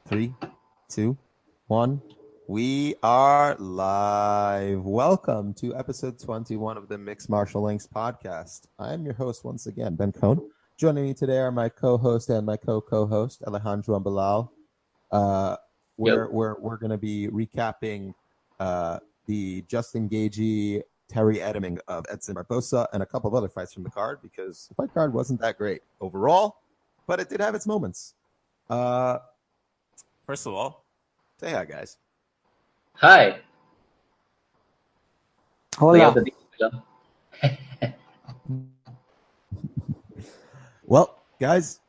3, 2, 1. We are live. Welcome to episode 21 of the Mixed Martial Links podcast. I am your host once again, Ben Cohn. Joining me today are my co-host and my co-host, Alejandro and Bilal. We're going to be recapping the Justin Gaethje, Terry Etim of Etim Barboza, and a couple of other fights from the card because the fight card wasn't that great overall, but it did have its moments. First of all, say hi, guys. Hi. Hola. Well, guys,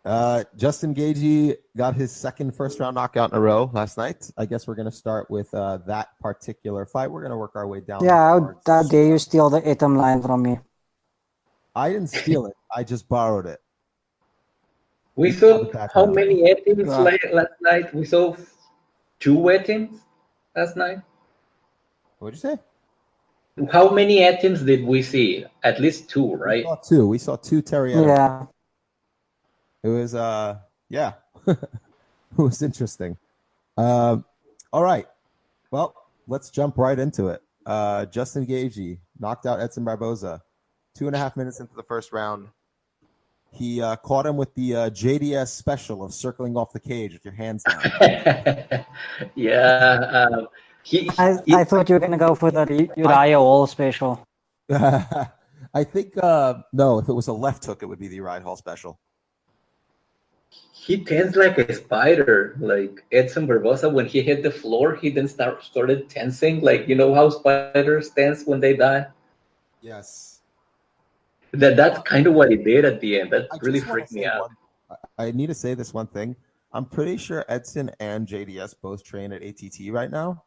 Justin Gaethje got his second first-round knockout in a row last night. I guess we're going to start with that particular fight. We're going to work our way down. Yeah, how dare you steal the Etim line from me? I didn't steal it. I just borrowed it. We saw how many Etims last night? We saw 2 Etims last night. What'd you say? How many Etims did we see? At least 2, right? We saw two Terry Etim. Yeah. It was, yeah. It was interesting. All right. Well, let's jump right into it. Justin Gaethje knocked out Etim Barboza 2.5 minutes into the first round. He caught him with the JDS special of circling off the cage with your hands down. Yeah. I thought you were going to go for the Uriah Hall special. I think, no, if it was a left hook, it would be the Uriah Hall special. He tensed like a spider. Like Etim Barboza, when he hit the floor, he then started tensing. Like, you know how spiders tense when they die? Yes. That's kind of what he did at the end. That really freaked me out. I need to say this one thing. I'm pretty sure Edson and JDS both train at ATT right now.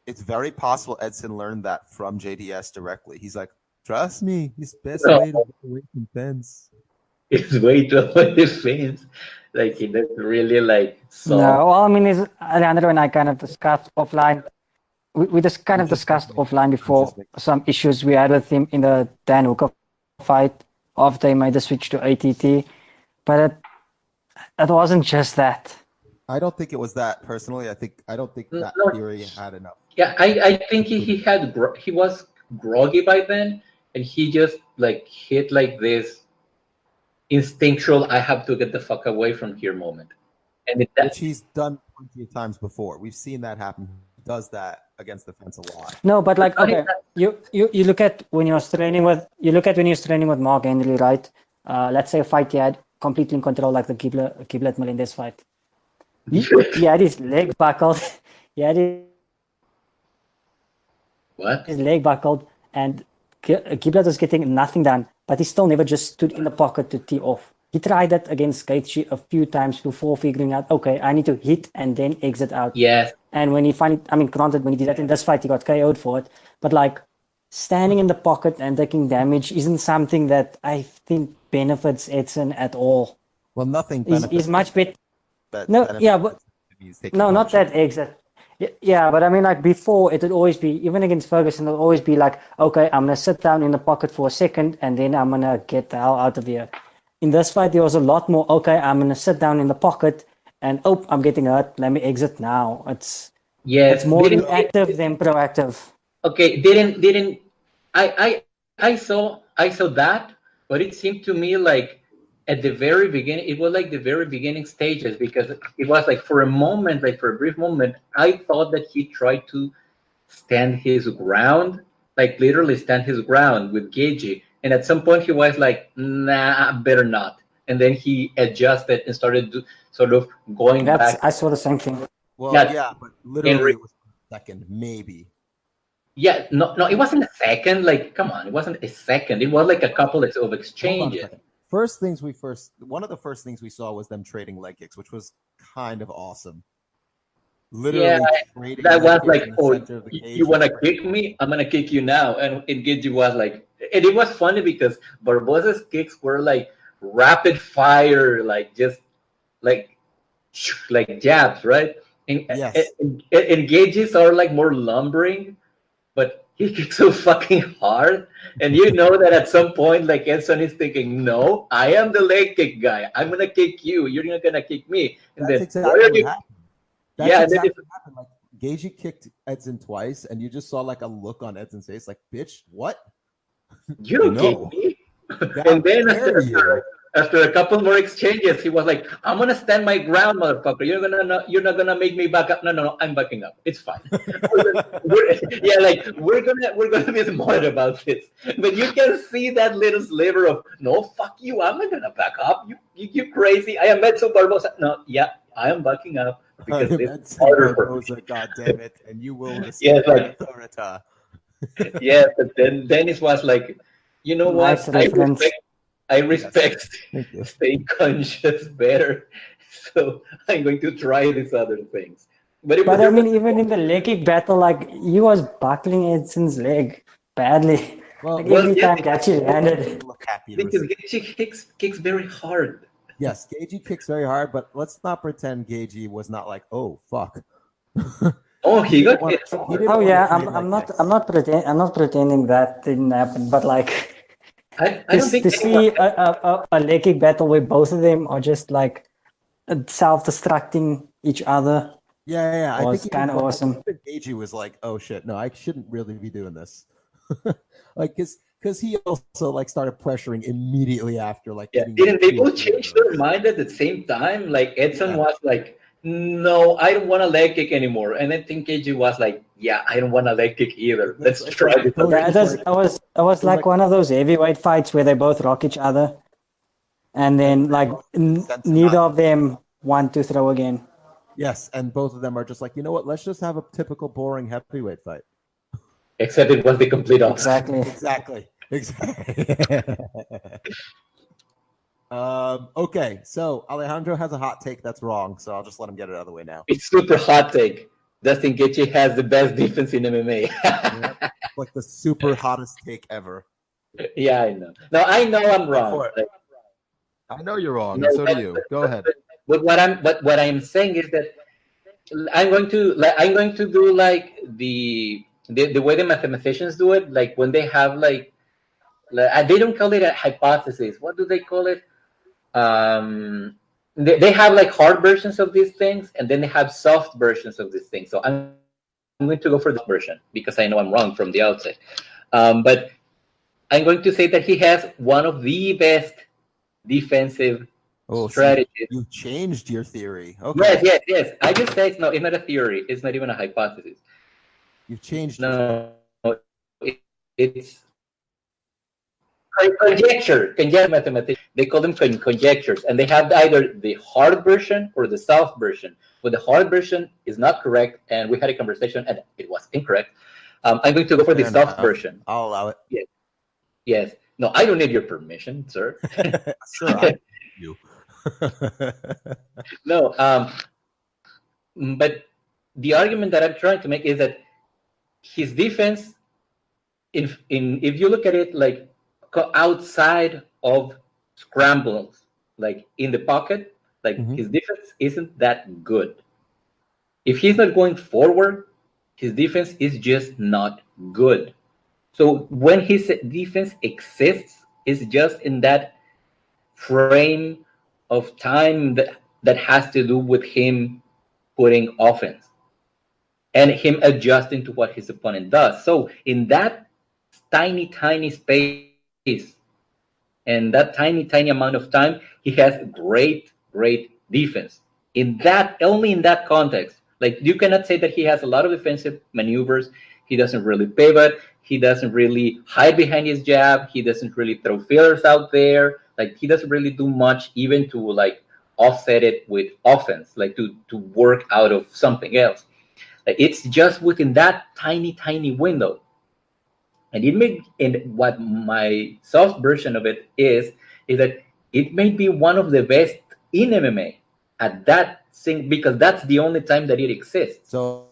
It's very possible Edson learned that from JDS directly. He's like, trust me, he's best way to get away from fence. It's way to avoid the fence. Like, he doesn't really like saw. No, well, I mean, Alejandro and I kind of discussed offline. We just kind of discussed offline before some issues we had with him in the Dan Hooker fight after he made the switch to ATT. But it wasn't just that. I don't think it was that personally. I don't think that theory had enough. Yeah, I think he was groggy by then, and he just like hit like this instinctual "I have to get the fuck away from here" moment, and which he's done plenty of times before. We've seen that happen. He does that against the fence a lot. No, but like, okay, you look at when he was training with Mark Henry, right? Let's say a fight he had completely in control, like the Giblet Melendez fight. He had his leg buckled. His leg buckled, and Giblet was getting nothing done, but he still never just stood in the pocket to tee off. He tried that against Gaethje a few times before figuring out, okay, I need to hit and then exit out. Yes. And when he granted, when he did that in this fight, he got KO'd for it. But like, standing in the pocket and taking damage isn't something that I think benefits Edson at all. Well, nothing benefits. He's much better. Not that exit. Yeah, but I mean, like before, it would always be, even against Ferguson, it would always be like, okay, I'm going to sit down in the pocket for a second, and then I'm going to get the hell out of here. In this fight, there was a lot more, okay, I'm going to sit down in the pocket, and I'm getting hurt, let me exit now. It's more reactive than proactive. Okay, I saw that, but it seemed to me like at the very beginning, it was like the very beginning stages, because it was like for a brief moment, I thought that he tried to stand his ground, like literally stand his ground with Gaethje. And at some point he was like, nah, better not. And then he adjusted and started sort of going back. I saw the same thing. Well, yeah, but literally it was a second, maybe. Yeah, no, it wasn't a second. Like, come on, it wasn't a second. It was like a couple of exchanges. One of the first things we saw was them trading leg kicks, which was kind of awesome. Literally, that was like, oh, you want to kick me? I'm gonna kick you now. And Gaethje was like, and it was funny because Barboza's kicks were like rapid fire, like just like jabs, right? And Gaethje's are like more lumbering, but he kicks so fucking hard, and you know that at some point, like Edson is thinking, "No, I am the leg kick guy. I'm gonna kick you. You're not gonna kick me." And That's then exactly what happened. That's yeah, exactly what happened. Like Gaethje kicked Edson twice, and you just saw like a look on Edson's face, like, "Bitch, what? you don't No. kick me." Yeah, And then dare you. after a couple more exchanges, he was like, "I'm gonna stand my ground, motherfucker. You're not gonna make me back up. No, I'm backing up. It's fine. We're gonna be smart about this." But you can see that little sliver of, "No, fuck you. I'm not gonna back up. You crazy. I am Edson Barboza. No, yeah, I am backing up because it's harder for me. God damn it! And you will Yeah, respect like, authority. yeah, but then it was like, you know Nice what? reference. I respect Thank you. staying conscious better, so I'm going to try these other things. But But I mean, even in the leg kick battle, like he was buckling Edson's leg badly. Well, Like well, every yeah, time Gaethje landed. look happy to because receive. Gaethje kicks very hard. Yes, Gaethje kicks very hard, but let's not pretend Gaethje was not like, "Oh fuck." Oh, he got didn't hit wanna- he hard. didn't Oh wanna yeah, trade I'm like not this. I'm not pretending that didn't happen. But like I don't think to anyone. see a leg kick battle where both of them are just like self-destructing each other Yeah. I was think kind of awesome. even Gaethje was like, "Oh shit, no, I shouldn't really be doing this." Like, because he also like started pressuring immediately after like. Yeah, getting didn't they two or both three of change those. their mind at the same time? Like Edson Yeah. was like, "No, I don't want a leg kick anymore," and then think Gaethje was like, "Yeah, I don't want a leg kick either. Let's It's try like this." both- Yeah, it was like one of those heavyweight fights where they both rock each other, and then like neither of them want to throw again. Yes, and both of them are just like, you know what? Let's just have a typical boring heavyweight fight. Except it was the complete opposite. Exactly. Exactly. Okay, so Alejandro has a hot take that's wrong, so I'll just let him get it out of the way now. It's super hot take. Dustin Gaethje has the best defense in MMA. Yep. Like the super hottest take ever. Yeah, I know. No, I know I'm wrong. for it. Like, I know you're wrong, No, and so do but- you. Go ahead. but what I'm saying is that I'm going to do like the way the mathematicians do it. Like when they have like they don't call it a hypothesis. What do they call it? They have like hard versions of these things, and then they have soft versions of these things. So I'm going to go for the version because I know I'm wrong from the outset. But I'm going to say that he has one of the best defensive strategies. You changed your theory. Okay. Yes. I just say it's not a theory. It's not even a hypothesis. You've changed. No, it's conjecture. Mathematicians, they call them conjectures, and they have either the hard version or the soft version. But the hard version is not correct, and we had a conversation, and it was incorrect. I'm going to go for the soft version. I'll allow it. Yes. No, I don't need your permission, sir. Sure, I you. No, but the argument that I'm trying to make is that his defense, if you look at it like outside of scrambles, like in the pocket, like his defense isn't that good. If he's not going forward, his defense is just not good. So when his defense exists, it's just in that frame of time that has to do with him putting offense and him adjusting to what his opponent does. So in that tiny space and that tiny amount of time, he has great defense. Only in that context, like you cannot say that he has a lot of defensive maneuvers. He doesn't really pivot. He doesn't really hide behind his jab. He doesn't really throw fillers out there. Like he doesn't really do much even to like offset it with offense, like to work out of something else. Like, it's just within that tiny window. And what my soft version of it is that it may be one of the best in MMA at that thing, because that's the only time that it exists. So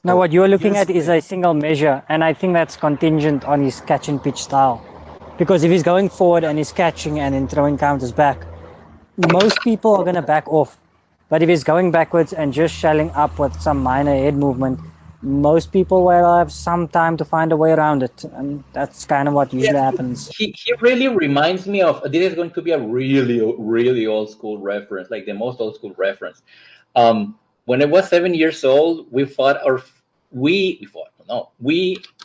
now what you're looking at is a single measure, and I think that's contingent on his catch and pitch style. Because if he's going forward and he's catching and then throwing counters back, most people are going to back off. But if he's going backwards and just shelling up with some minor head movement, most people will have some time to find a way around it, and that's kind of what usually happens. He really reminds me of, this is going to be a really old school reference, like the most old school reference. When I was 7 years old, we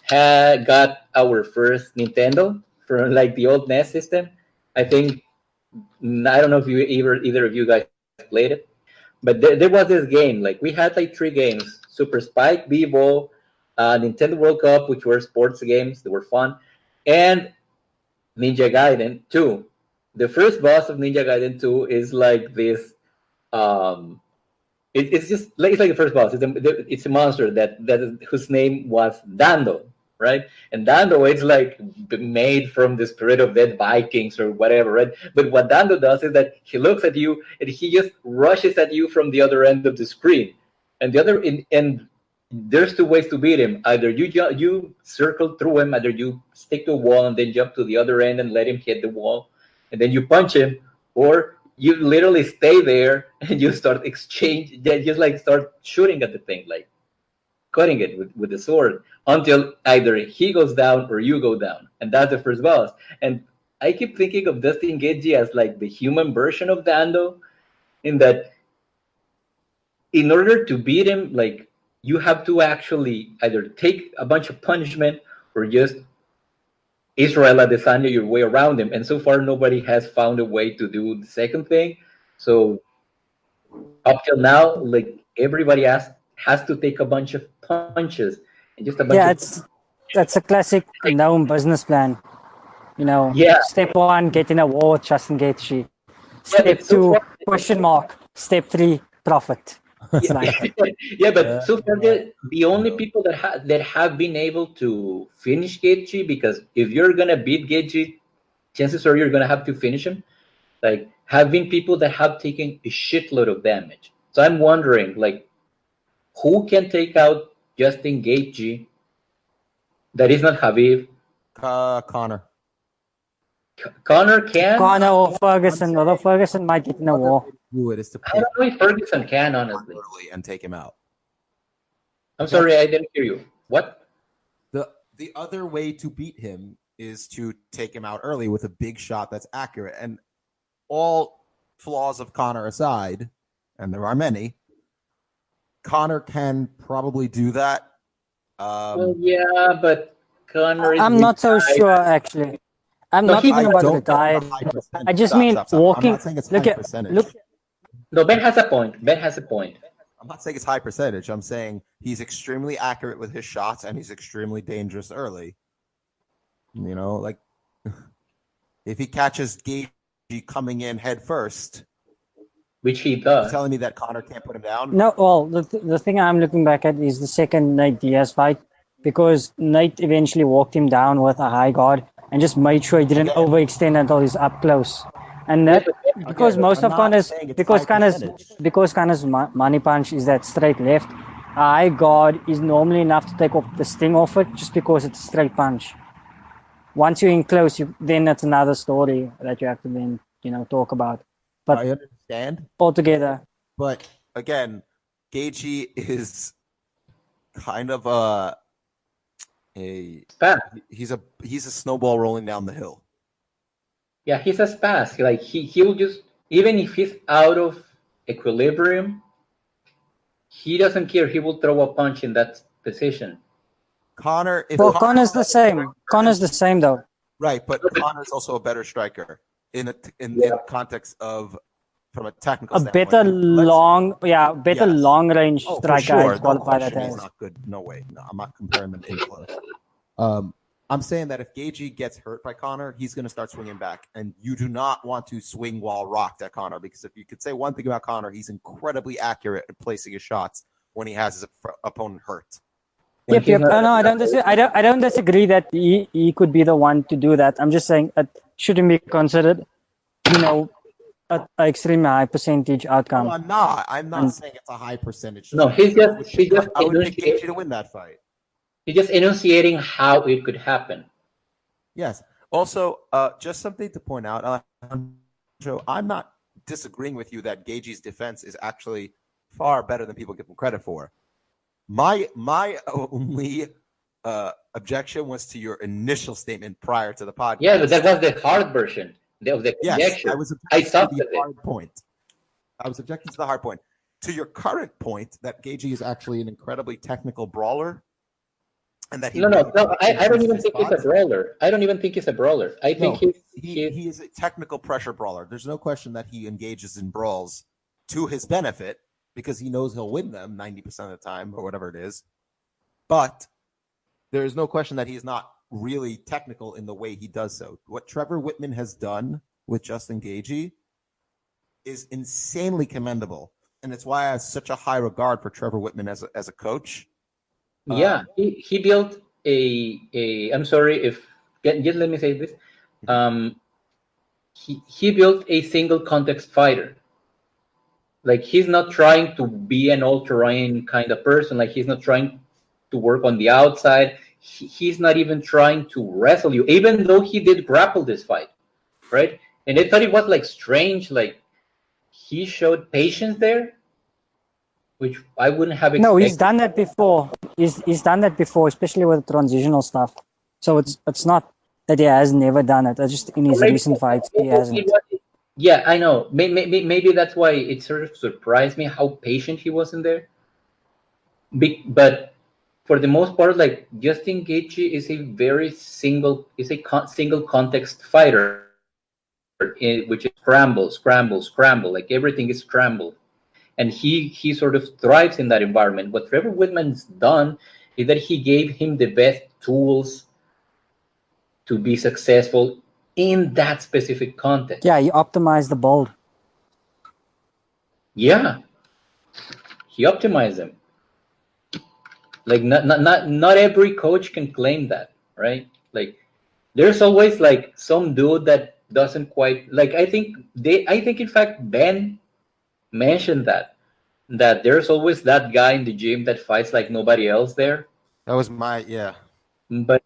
had got our first Nintendo from like the old NES system. I think, I don't know if either of you guys played it, but there was this game. Like we had like three games: Super Spike, Vivo, Nintendo World Cup, which were sports games. They were fun, and Ninja Gaiden 2. The first boss of Ninja Gaiden 2 is like this. Um, it's just like it's like the first boss. It's a monster whose name was Dando, right? And Dando is like made from the spirit of dead Vikings or whatever, right? But what Dando does is that he looks at you and he just rushes at you from the other end of the screen. And and there's two ways to beat him. Either you circle through him, either you stick to a wall and then jump to the other end and let him hit the wall, and then you punch him, or you literally stay there and you start just like start shooting at the thing, like cutting it with the sword until either he goes down or you go down, and that's the first boss. And I keep thinking of Dustin Gaethje as like the human version of Dando, in that in order to beat him, like you have to actually either take a bunch of punishment or just Israel Adesanya your way around him. And so far, nobody has found a way to do the second thing. So up till now, like everybody has to take a bunch of punches and just a bunch of. That's a classic known business plan. Yeah. Step 1, get in a war, Justin Gaethje. Step 2, question mark. Step 3, profit. Yeah, but so far the only people that have been able to finish Gaethje, because if you're gonna beat Gaethje, chances are you're gonna have to finish him. Like, have been people that have taken a shitload of damage. So I'm wondering, like, who can take out Justin Gaethje that is not Khabib? Connor. Connor can. Connor or Ferguson, although Ferguson might get in a war. I don't know if Ferguson can, honestly. And take him out. I'm sorry, I didn't hear you. What? The other way to beat him is to take him out early with a big shot that's accurate. And all flaws of Connor aside, and there are many, Connor can probably do that. Well, yeah, but Connor is I'm not so sure, actually. I'm not even about the diet. I just mean walking. I'm not saying it's high percentage. No, Ben has a point. I'm not saying it's high percentage. I'm saying he's extremely accurate with his shots and he's extremely dangerous early. Like if he catches Gaethje coming in head first, which he does, you're telling me that Connor can't put him down? No, well, the thing I'm looking back at is the second Nate Diaz fight, because Nate eventually walked him down with a high guard and just made sure he didn't overextend until he's up close. And that, because most of Connor's money punch is that straight left, a high guard is normally enough to take off the sting off it, just because it's a straight punch. Once you're in close, then that's another story that you have to then talk about. But I understand altogether. But again, Gaethje is kind of he's a snowball rolling down the hill. Yeah, he's a spaz. Like he'll just, even if he's out of equilibrium, he doesn't care. He will throw a punch in that position. Connor's the same. Connor's the same though. Right, but Connor's also a better striker in the context of, from a technical standpoint. Better long range striker. Sure. Qualify that as. Not good. No way. No, I'm not comparing them in close. I'm saying that if Gaethje gets hurt by Connor, he's going to start swinging back, and you do not want to swing while rocked at Connor, because if you could say one thing about Connor, he's incredibly accurate at placing his shots when he has his opponent hurt. Yep. No, I don't disagree that he could be the one to do that. I'm just saying it shouldn't be considered, an extremely high percentage outcome. No, I'm not saying it's a high percentage. No, he's just I would pick Gaethje to win that fight. He's just enunciating how it could happen. Yes. Also, just something to point out, Joe, I'm not disagreeing with you that Gaethje's defense is actually far better than people give him credit for. My only objection was to your initial statement prior to the podcast. Yeah, but that was the hard version of the conjecture. Yes, I was I objecting to thought the hard point. I was objecting to the hard point. To your current point that Gaethje is actually an incredibly technical brawler, and that he No. I don't even think he's a spots. brawler. I don't even think he's a brawler. I think he is a technical pressure brawler. There's no question that he engages in brawls to his benefit because he knows he'll win them 90% of the time or whatever it is. But there is no question that he's not really technical in the way he does so. What Trevor Whitman has done with Justin Gaethje is insanely commendable. And it's why I have such a high regard for Trevor Whitman as a coach. Yeah, he built a. I'm sorry if just let me say this. He built a single context fighter. Like he's not trying to be an all-terrain kind of person. Like he's not trying to work on the outside. He's not even trying to wrestle you, even though he did grapple this fight, right? And I thought it was like strange. Like he showed patience there, which I wouldn't have expected. No, he's done that before. He's done that before, especially with transitional stuff. So it's not that he has never done it. It's just in his recent fights he hasn't. Yeah, I know. Maybe that's why it sort of surprised me how patient he was in there. But for the most part, like Justin Gaethje is a very single context fighter, which is scramble. Like everything is scrambled. And he sort of thrives in that environment. What Trevor Whitman's done is that he gave him the best tools to be successful in that specific context. Yeah, he optimized the build. Yeah, he optimized them. Like not every coach can claim that, right? Like there's always like some dude that doesn't quite like. I think in fact Ben mentioned that there's always that guy in the gym that fights like nobody else there. That was yeah. But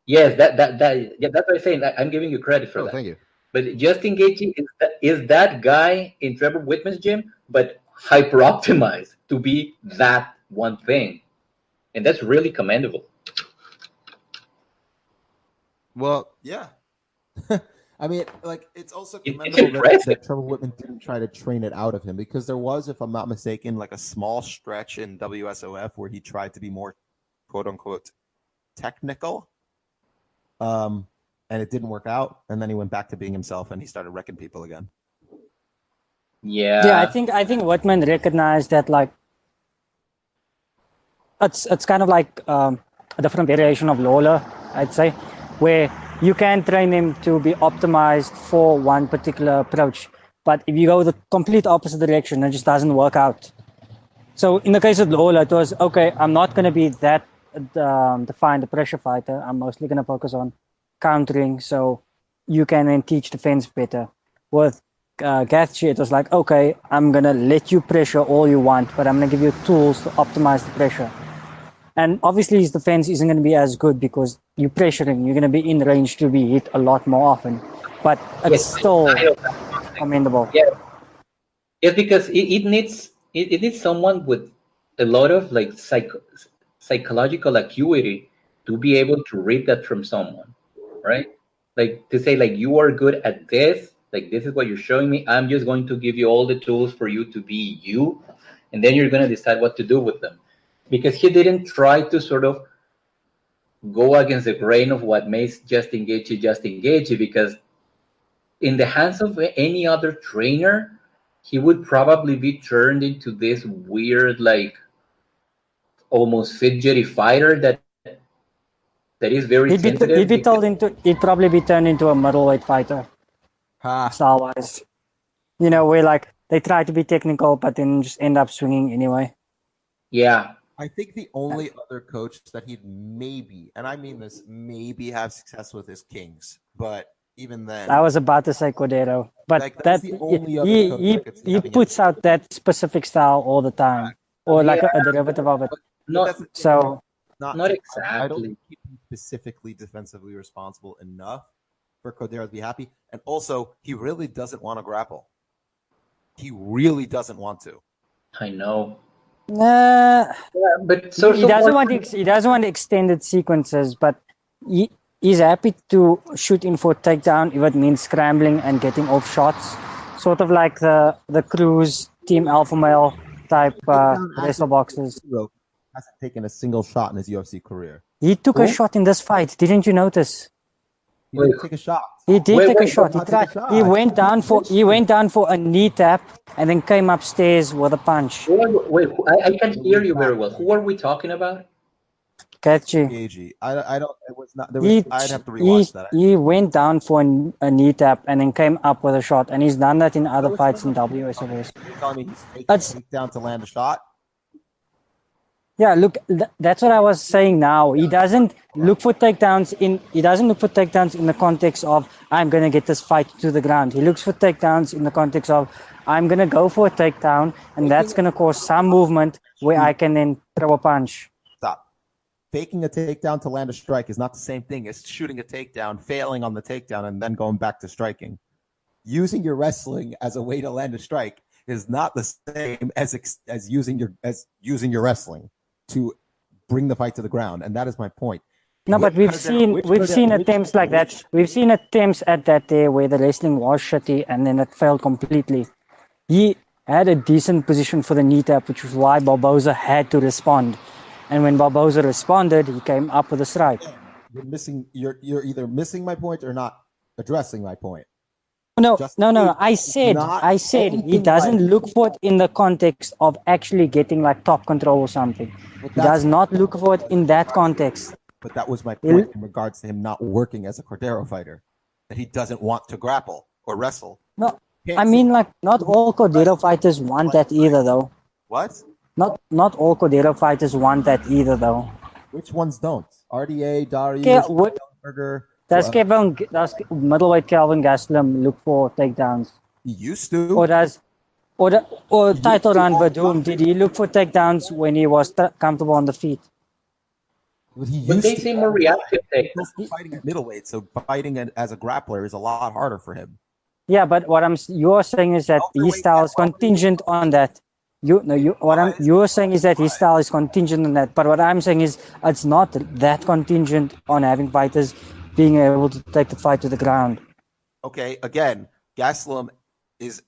yes, that's what I'm saying. I'm giving you credit for that. Thank you. But Justin Gaethje is that guy in Trevor Whitman's gym, but hyper optimized to be that one thing, and that's really commendable. Well, yeah. I mean, like, it's also commendable that Trevor Whitman didn't try to train it out of him, because there was, if I'm not mistaken, like a small stretch in WSOF where he tried to be more, quote unquote, technical. And it didn't work out. And then he went back to being himself and he started wrecking people again. Yeah. Yeah, I think Whitman recognized that, like, it's kind of like a different variation of Lawler, I'd say, where you can train him to be optimized for one particular approach. But if you go the complete opposite direction, it just doesn't work out. So in the case of Lawler, it was, okay, I'm not going to be that defined a pressure fighter. I'm mostly going to focus on countering, so you can then teach defense better. With Gaethje, it was like, okay, I'm going to let you pressure all you want, but I'm going to give you tools to optimize the pressure. And obviously his defense isn't going to be as good because you're pressuring. You're going to be in range to be hit a lot more often. But it's still commendable. Yeah, it's because it needs someone with a lot of like psychological acuity to be able to read that from someone, right? Like to say, like, you are good at this, like this is what you're showing me. I'm just going to give you all the tools for you to be you, and then you're going to decide what to do with them. Because he didn't try to sort of go against the grain of what makes Justin Gaethje, because in the hands of any other trainer, he would probably be turned into this weird, like, almost fidgety fighter that is very sensitive. He'd probably be turned into a middleweight fighter, style-wise. You know, where like they try to be technical, but then just end up swinging anyway. Yeah. I think the only other coach that he'd maybe, and I mean this, maybe have success with is Kings. But even then, I was about to say Cordero, but like, that he puts out that specific style all the time, or like a derivative of it. Not exactly. I don't think he's specifically defensively responsible enough for Cordero to be happy. And also, he really doesn't want to grapple. He really doesn't want to. I know. Nah, But so he doesn't far, want extended sequences, but he's happy to shoot in for takedown if it means scrambling and getting off shots. Sort of like the Cruz Team Alpha Male type wrestle boxes. Hasn't taken a single shot in his UFC career. He took a shot in this fight. Didn't you notice? He didn't take a shot. He did take a wait, shot. He tried. He went down for a knee tap and then came upstairs with a punch. wait, I can't hear you very well. Who are we talking about? Gaethje. Gaethje. I don't. It was not. There was. I'd have to rewatch that. He went down for a knee tap and then came up with a shot, and he's done that in other fights in WSOS. You're telling me he's taking a takedown to land a shot? Yeah, look, that's what I was saying now. He doesn't look for takedowns in the context of I'm going to get this fight to the ground. He looks for takedowns in the context of I'm going to go for a takedown and that's going to cause some movement where I can then throw a punch. Stop. Faking a takedown to land a strike is not the same thing as shooting a takedown, failing on the takedown, and then going back to striking. Using your wrestling as a way to land a strike is not the same as using your wrestling to bring the fight to the ground, and that is my point. No, but we've seen attempts like that. We've seen attempts at that there where the wrestling was shitty and then it failed completely. He had a decent position for the knee tap, which was why Barboza had to respond. And when Barboza responded, he came up with a strike. You're either missing my point or not addressing my point. No. I said he doesn't look for it in the context of actually getting like top control or something. He does not look for it in that context. But that was my point in regards to him not working as a Cordero fighter. That he doesn't want to grapple or wrestle. No, I mean like not all Cordero fighters want that either though. What? Not all Cordero fighters want that either though. Which ones don't? RDA, Darius, Burger. Does middleweight Kelvin Gastelum look for takedowns? He used to. Or title run Badoom, did he look for takedowns when he was comfortable on the feet? But they seem more reactive. He's fighting at middleweight, so fighting as a grappler is a lot harder for him. Yeah, but you're saying is that his style is contingent on that. You're saying is that his style is contingent on that. But what I'm saying is it's not that contingent on having fighters being able to take the fight to the ground. Okay, again, Gastelum is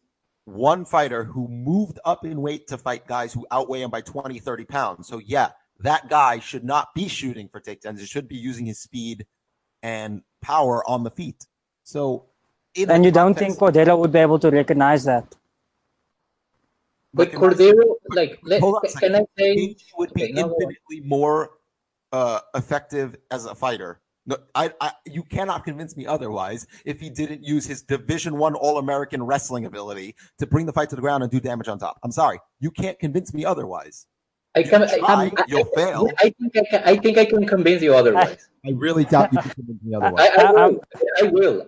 one fighter who moved up in weight to fight guys who outweigh him by 20, 30 pounds. So yeah, that guy should not be shooting for takedowns. He should be using his speed and power on the feet. So, and you don't think Cordero would be able to recognize that? But Cordero, can I say, he would be infinitely more effective as a fighter. No, you cannot convince me otherwise if he didn't use his Division I All-American wrestling ability to bring the fight to the ground and do damage on top. I'm sorry. You can't convince me otherwise. You'll fail. I think I can convince you otherwise. I really doubt you can convince me otherwise.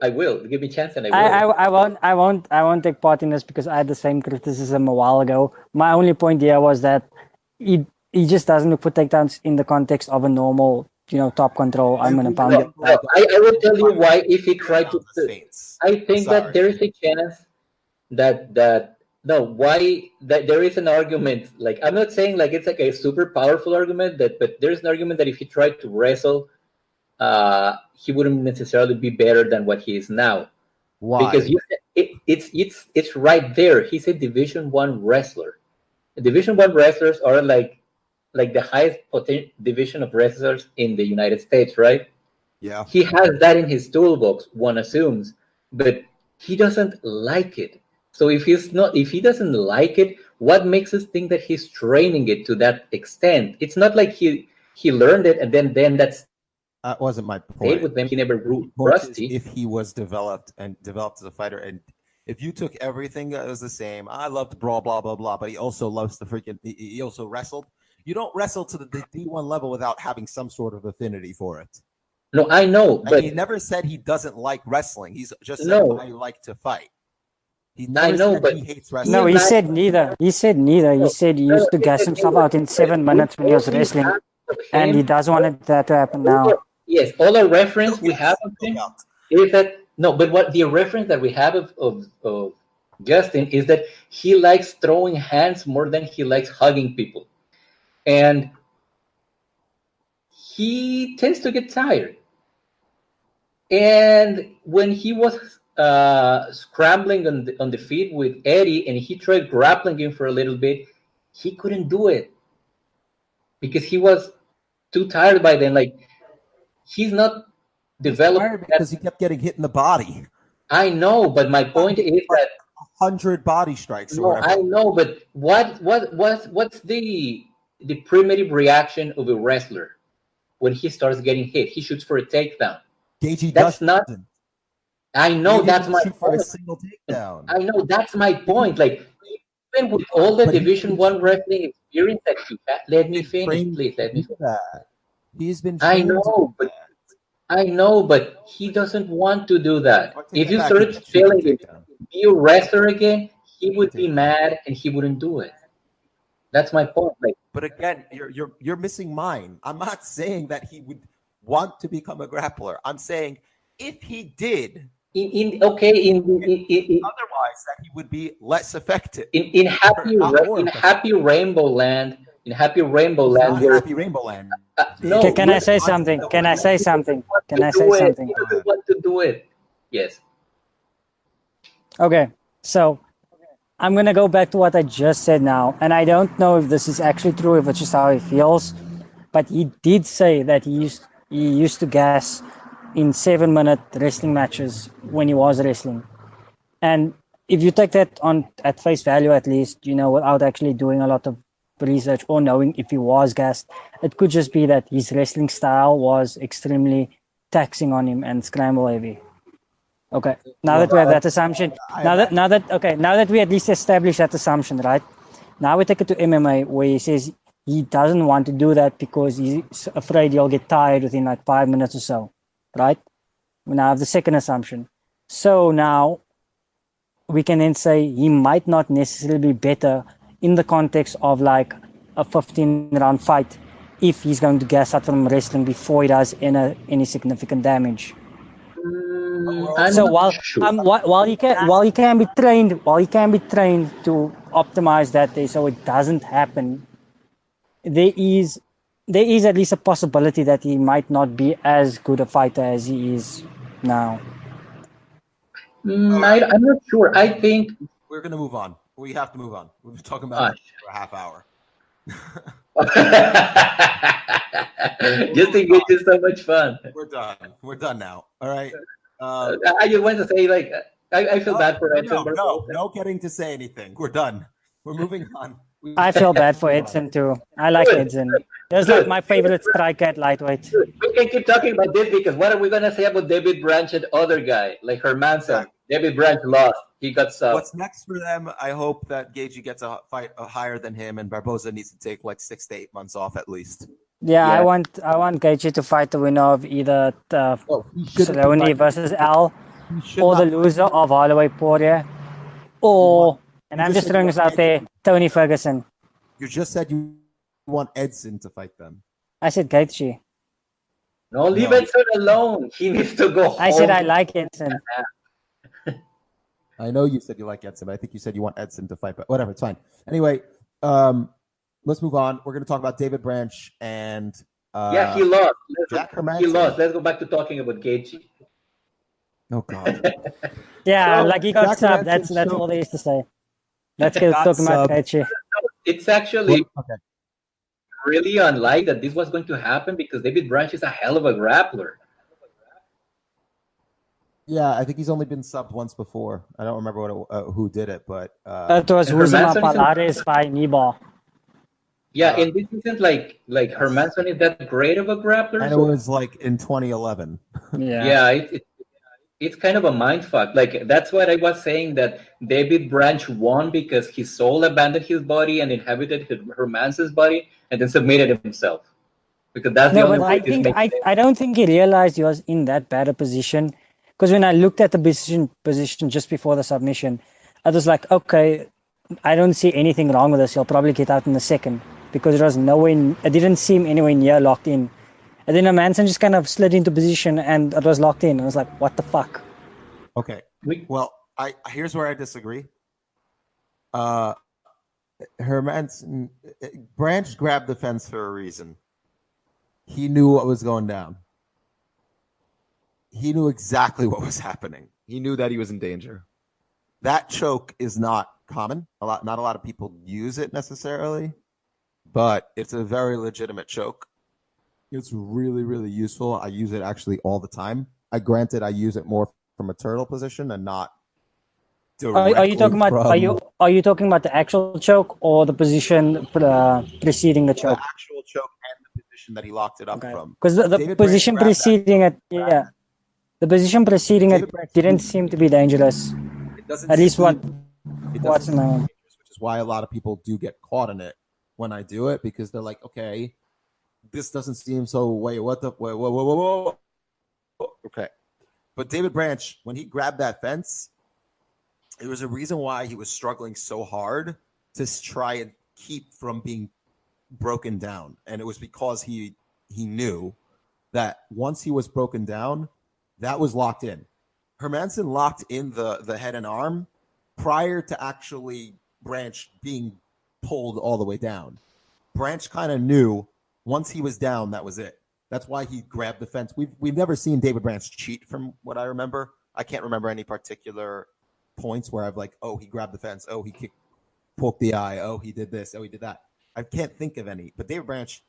I will. Give me a chance and I will. I won't take part in this because I had the same criticism a while ago. My only point here was that he just doesn't look for takedowns in the context of a normal, top control. I'm going to pound it. I will tell you why if he tried to. I think that there is a chance that there is an argument. Like, I'm not saying like it's like a super powerful argument but there's an argument that if he tried to wrestle, he wouldn't necessarily be better than what he is now. Why? Because it's right there. He's a Division I wrestler. Division I wrestlers are like the highest division of wrestlers in the United States, right? Yeah. He has that in his toolbox, one assumes, but he doesn't like it. So if he doesn't like it, what makes us think that he's training it to that extent? It's not like he learned it and then that wasn't my point. With them, he never grew rusty. If he was developed as a fighter, and if you took everything that was the same, I love to brawl, blah blah blah, but he also loves to he also wrestled. You don't wrestle to the D1 level without having some sort of affinity for it. No, I know, but he never said he doesn't like wrestling. He's just said I like to fight. He hates wrestling. No, he said neither. He said he said he used to gas himself out in 7 minutes when he was wrestling, and he doesn't want that to happen now. Yes, all the reference we have of him is that but the reference that we have of Justin is that he likes throwing hands more than he likes hugging people. and he tends to get tired. And when he was scrambling on the feet with Eddie, and he tried grappling him for a little bit, he couldn't do it because he was too tired by then. Like, he's not developed because he kept getting hit in the body. I know, but my point is that 100 body strikes. No, I know, but what's the primitive reaction of a wrestler when he starts getting hit? He shoots for a takedown. Gaethje That's doesn't. not. I know Gaethje that's my shoot for a point. single takedown. I know that's my point. Like, even with all the Division One wrestling experience that you had, let me finish, please. Let me finish. That. He's been. I know, but he doesn't want to do that. If you started telling him to be a wrestler again, he would be mad and he wouldn't do it. That's my point. Like, but again, you're missing mine. I'm not saying that he would want to become a grappler. I'm saying if he did, otherwise that he would be less effective. In Happy Rainbow Land. Where Happy Rainbow Land. No. Can I say something? Can I say something? Can I say something? He doesn't want to do it. Yes. Okay, so I'm gonna go back to what I just said now, and I don't know if this is actually true, if it's just how he feels, but he did say that he used to gas in 7-minute wrestling matches when he was wrestling. And if you take that on at face value, at least, without actually doing a lot of research or knowing if he was gassed, it could just be that his wrestling style was extremely taxing on him and scramble heavy. Okay, now that we have that assumption, now that we at least established that assumption, right? Now we take it to MMA, where he says he doesn't want to do that because he's afraid he'll get tired within like 5 minutes or so, right? We now have the second assumption. So now we can then say he might not necessarily be better in the context of like a 15-round fight if he's going to gas out from wrestling before he does any significant damage. So while he can be trained to optimize that day so it doesn't happen, there is at least a possibility that he might not be as good a fighter as he is now. I'm not sure. I think we're gonna move on. We have to move on. We've been talking about it for a half hour. Just to get you so much fun. We're done. We're done now. All right. I just want to say, like, I feel bad for Edson. No getting to say anything. We're done. We're moving on. I feel bad for Edson too. I like Edson. He's like my favorite striker at lightweight. We can keep talking about this because what are we gonna say about David Branch and other guy like Hermanson? David Branch lost. He got subbed. What's next for them? I hope that Gaethje gets a fight higher than him, and Barboza needs to take like 6 to 8 months off at least. Yeah, I want Gaethje to fight the winner of either Cerrone versus Al, or the loser of Holloway Poirier, or and I'm just throwing this out there, Tony Ferguson. You just said you want Edson to fight them. I said Gaethje. No, leave Edson alone. He needs to go home. I said I like Edson. I know you said you like Edson, but I think you said you want Edson to fight, but whatever, it's fine. Anyway, let's move on. We're going to talk about David Branch and he lost. He lost. Let's go back to talking about Gaethje. Oh God. Yeah, so, like he got subbed. That's all there is to say. Let's get talking about Gaethje. It's actually really unlikely that this was going to happen because David Branch is a hell of a grappler. Yeah, I think he's only been subbed once before. I don't remember who did it, but it was Huzama Palares by Nibo. Yeah, and this isn't like Hermanson is that great of a grappler. And it was like in 2011. Yeah, it's kind of a mindfuck. Like that's what I was saying, that David Branch won because his soul abandoned his body and inhabited Hermanson's body and then submitted himself. Because that's the only way. I don't think he realized he was in that bad a position. Because when I looked at the position just before the submission, I was like, okay, I don't see anything wrong with this. He'll probably get out in the second because it didn't seem anywhere near locked in. And then Hermansson just kind of slid into position and it was locked in. I was like, what the fuck? Okay. Well, here's where I disagree. Hermanson Branch grabbed the fence for a reason. He knew what was going down. He knew exactly what was happening. He knew that he was in danger. That choke is not common. Not a lot of people use it necessarily, but it's a very legitimate choke. It's really, really useful. I use it actually all the time. I use it more from a turtle position and not directly Are you talking about from are you talking about the actual choke or the position preceding the the choke? actual choke and the position that he locked it up Okay, from. because the David position Branch grabbed preceding it, that. the position preceding it David Branch didn't seem to be dangerous. it doesn't At least seem it doesn't what's seem known. dangerous, which is why a lot of people do get caught in it when I do it, because they're like, okay, this doesn't seem so. Wait, what the? Wait, whoa. Okay, but David Branch, when he grabbed that fence, there was a reason why he was struggling so hard to try and keep from being broken down, and it was because he knew that once he was broken down, that was locked in. Hermanson locked in the head and arm prior to actually Branch being pulled all the way down. Branch kind of knew once he was down, that was it. That's why he grabbed the fence. We've never seen David Branch cheat, from what I remember. I can't remember any particular points where I've like, oh, he grabbed the fence, oh, he poked the eye, oh, he did this, oh, he did that. I can't think of any. But David Branch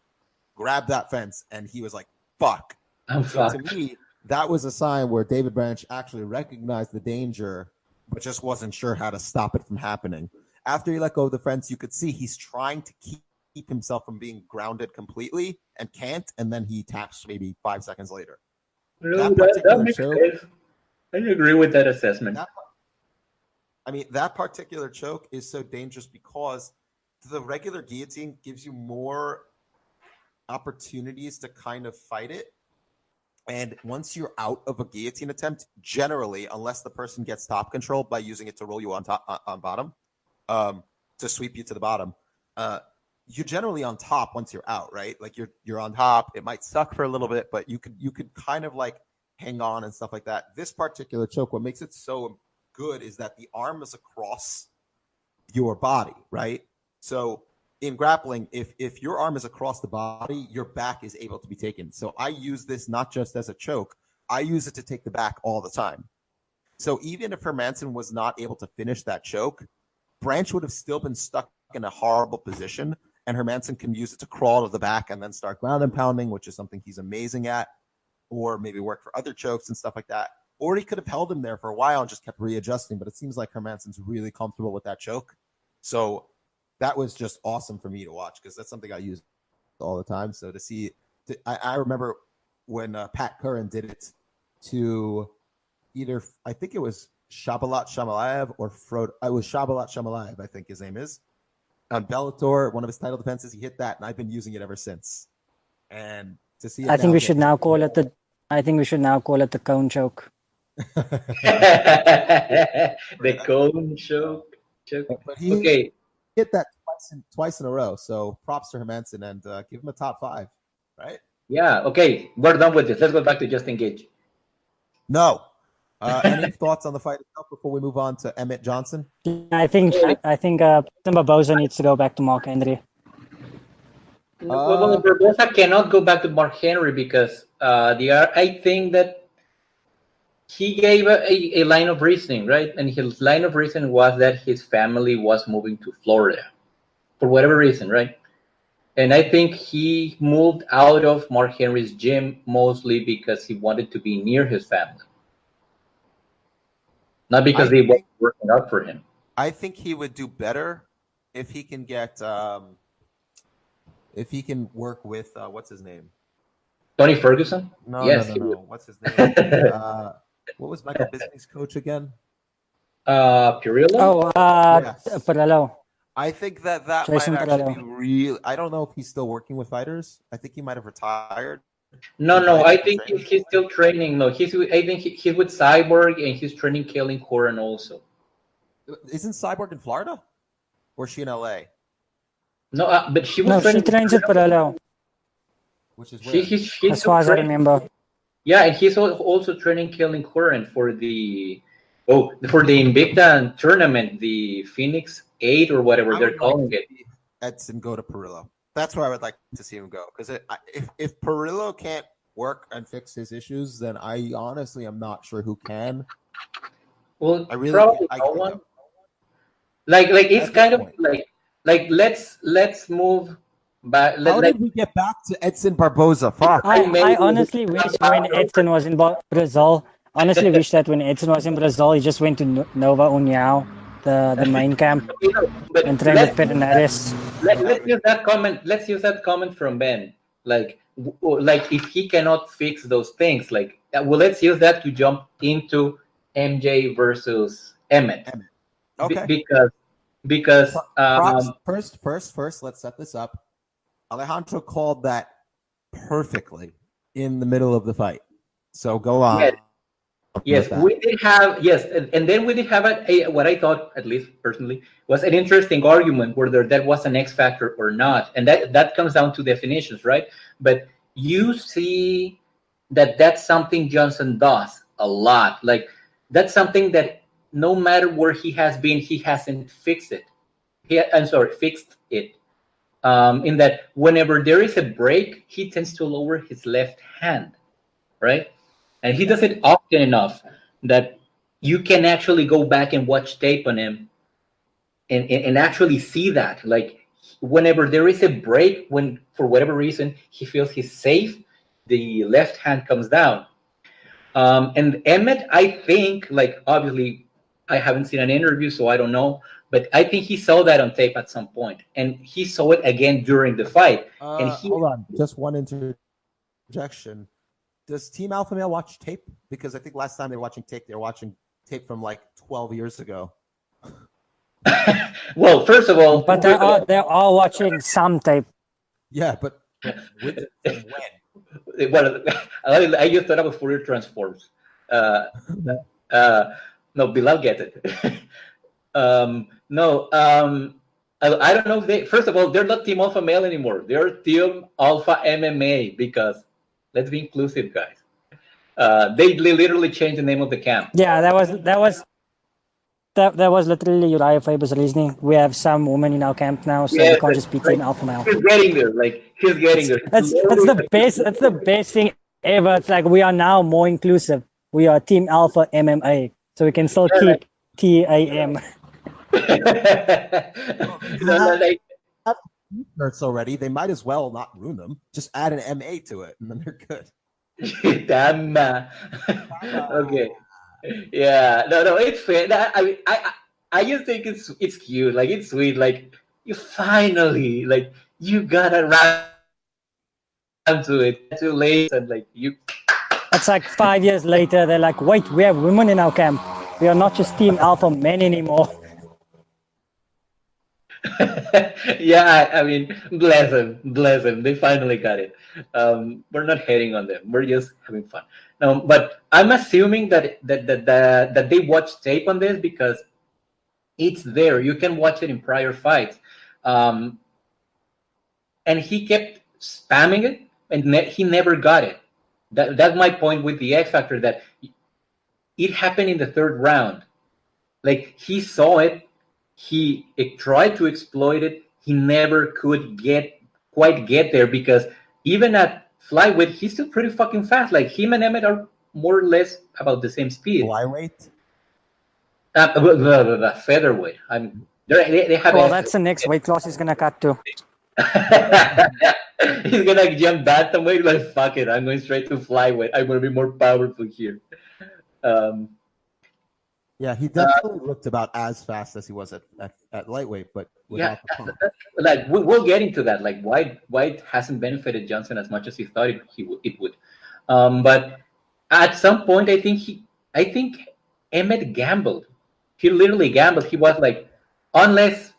grabbed that fence and he was like, fuck. I'm So fucked. to me, that was a sign where David Branch actually recognized the danger, but just wasn't sure how to stop it from happening. After he let go of the fence, you could see he's trying to keep himself from being grounded completely and can't, and then he taps maybe 5 seconds later. No, That that particular makes choke, sense. I agree with that assessment. that particular choke is so dangerous because the regular guillotine gives you more opportunities to kind of fight it. And once you're out of a guillotine attempt, generally, unless the person gets top control by using it to roll you on top on bottom, to sweep you to the bottom, you're generally on top once you're out, right? Like you're on top. It might suck for a little bit, but you could kind of like hang on and stuff like that. This particular choke, what makes it so good is that the arm is across your body, right? So in grappling, if your arm is across the body, your back is able to be taken. So I use this not just as a choke, I use it to take the back all the time. So even if Hermanson was not able to finish that choke, Branch would have still been stuck in a horrible position, and Hermanson can use it to crawl to the back and then start ground and pounding, which is something he's amazing at, or maybe work for other chokes and stuff like that. Or he could have held him there for a while and just kept readjusting, but it seems like Hermanson's really comfortable with that choke. So that was just awesome for me to watch because that's something I use all the time. So to see, I remember when Pat Curran did it to either, I think it was Shabalat Shamalaev or Frodo. It was Shabalat Shamalaev, I think his name is. On Bellator, one of his title defenses, he hit that, and I've been using it ever since. And to see it I think we should now call it the cone choke. The cone choke. But he Okay. hit that twice in a row. So props to Hermanson and give him a top 5, right? Yeah. Okay. We're done with this. Let's go back to Justin Gaethje. No. Any thoughts on the fight itself before we move on to Emmett Johnson? I think Barboza needs to go back to Mark Henry. Well, Barboza cannot go back to Mark Henry because I think that he gave a line of reasoning, right? And his line of reasoning was that his family was moving to Florida for whatever reason, right? And I think he moved out of Mark Henry's gym mostly because he wanted to be near his family. Not because they weren't working out for him. I think he would do better if he can get if he can work with what's his name? Tony Ferguson? No, yes, no. What's his name? What was Michael Bisping's coach again? Pirillo? Oh, yes. Pirillo. I think that Jason might actually Pirillo. be real. I don't know if he's still working with fighters. I think he might have retired. No. I think he's still training. No, I think he's with Cyborg and he's training Kaylin Coran also. Isn't Cyborg in Florida? Or is she in LA? No, but she was. No, she trains at Pirillo. Which is where? As far as I remember. Yeah, and he's also training Kaylin Coran for the Oh, for the Invicta tournament, the Phoenix 8 or whatever I they're would like calling to it. see Edson go to Perillo. That's where I would like to see him go. Because if Perillo can't work and fix his issues, then I honestly am not sure who can. Well, I really probably can't. I no can't. one. Like it's At this kind of point, like let's move back. how Like did we get back to Edson Barboza? Fuck. I honestly wish when Edson was in Brazil, honestly wish that when Edson was in Brazil, he just went to Nova União, the main camp, but and trained with Pedernales. let's use that comment. Let's use that comment from Ben. Like if he cannot fix those things, like well, let's use that to jump into MJ versus Emmett. Okay. Because Props. First, let's set this up. Alejandro called that perfectly in the middle of the fight. So go on. Yes, we did have and then we did have what I thought, at least personally, was an interesting argument whether that was an X factor or not, and that comes down to definitions, right? But you see that that's something Johnson does a lot. Like that's something that no matter where he has been, he hasn't fixed it. Fixed it. In that whenever there is a break, he tends to lower his left hand, right? And he does it often enough that you can actually go back and watch tape on him and actually see that. Like whenever there is a break, when for whatever reason he feels he's safe, the left hand comes down. And Emmett, I think, like obviously I haven't seen an interview, so I don't know, but I think he saw that on tape at some point, and he saw it again during the fight. And hold on, just one interjection. Does Team Alpha Male watch tape? Because I think last time they were watching tape from like 12 years ago. Well, first of all, but they are watching some tape. Yeah, but when? Well, I just thought about Fourier transforms. No, Bilal gets it. No, I don't know if they. First of all, they're not Team Alpha Male anymore. They're Team Alpha MMA because let's be inclusive, guys. They literally changed the name of the camp. Yeah, that was literally Uriah Faber's reasoning. We have some women in our camp now, so we can't just be Team Alpha Male. He's getting there. He's getting there. That's the best. That's the best thing ever. It's like we are now more inclusive. We are Team Alpha MMA, so we can still keep TAM. Shirts already. They might as well not ruin them. Just add an MA to it, and then they're good. Damn. Okay. Yeah. No. It's fair. I just think it's cute. Like it's sweet. Like you finally you got around to it. Too late, and you. It's like 5 years later. They're like, wait, we have women in our camp. We are not just Team Alpha Men anymore. Yeah, I mean, bless them. They finally got it. We're not hating on them. We're just having fun. But I'm assuming that they watched tape on this because it's there. You can watch it in prior fights. And he kept spamming it, and he never got it. That's my point with the X Factor, that it happened in the third round. Like he saw it. He tried to exploit it. He never could quite get there because even at flyweight, he's still pretty fucking fast. Like him and Emmett are more or less about the same speed. Flyweight? The featherweight. They have. Well, that's the next weight class he's gonna cut to. He's gonna jump bantamweight. Like fuck it, I'm going straight to flyweight. I'm gonna be more powerful here. Yeah, he definitely looked about as fast as he was at lightweight, but without the pump. Like we'll get into that. Like why it hasn't benefited Johnson as much as he thought it would. But at some point, I think Emmett gambled. He literally gambled. He was like, unless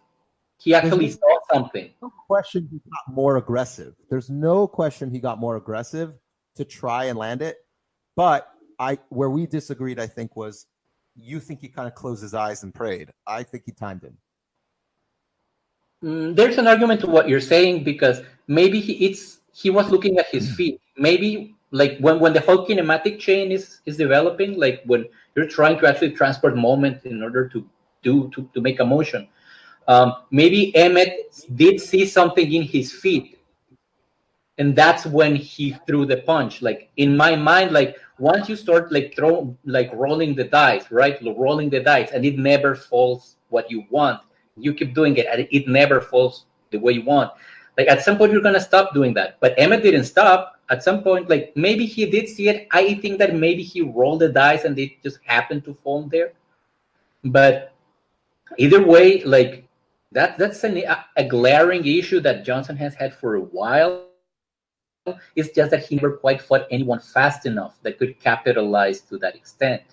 he actually saw something. No question he got more aggressive. There's no question he got more aggressive to try and land it. But where we disagreed, I think, was you think he kind of closed his eyes and prayed. I think he timed him. There's an argument to what you're saying because maybe he was looking at his feet. Maybe like when the whole kinematic chain is developing, like when you're trying to actually transport moment in order to make a motion. Maybe Emmett did see something in his feet, and that's when he threw the punch. Like in my mind, like once you start like rolling the dice, right? Rolling the dice, and it never falls what you want. You keep doing it, and it never falls the way you want. Like at some point, you're gonna stop doing that. But Emmett didn't stop. At some point, like maybe he did see it. I think that maybe he rolled the dice and it just happened to fall there. But either way, like that's a glaring issue that Johnson has had for a while. It's just that he never quite fought anyone fast enough that could capitalize to that extent.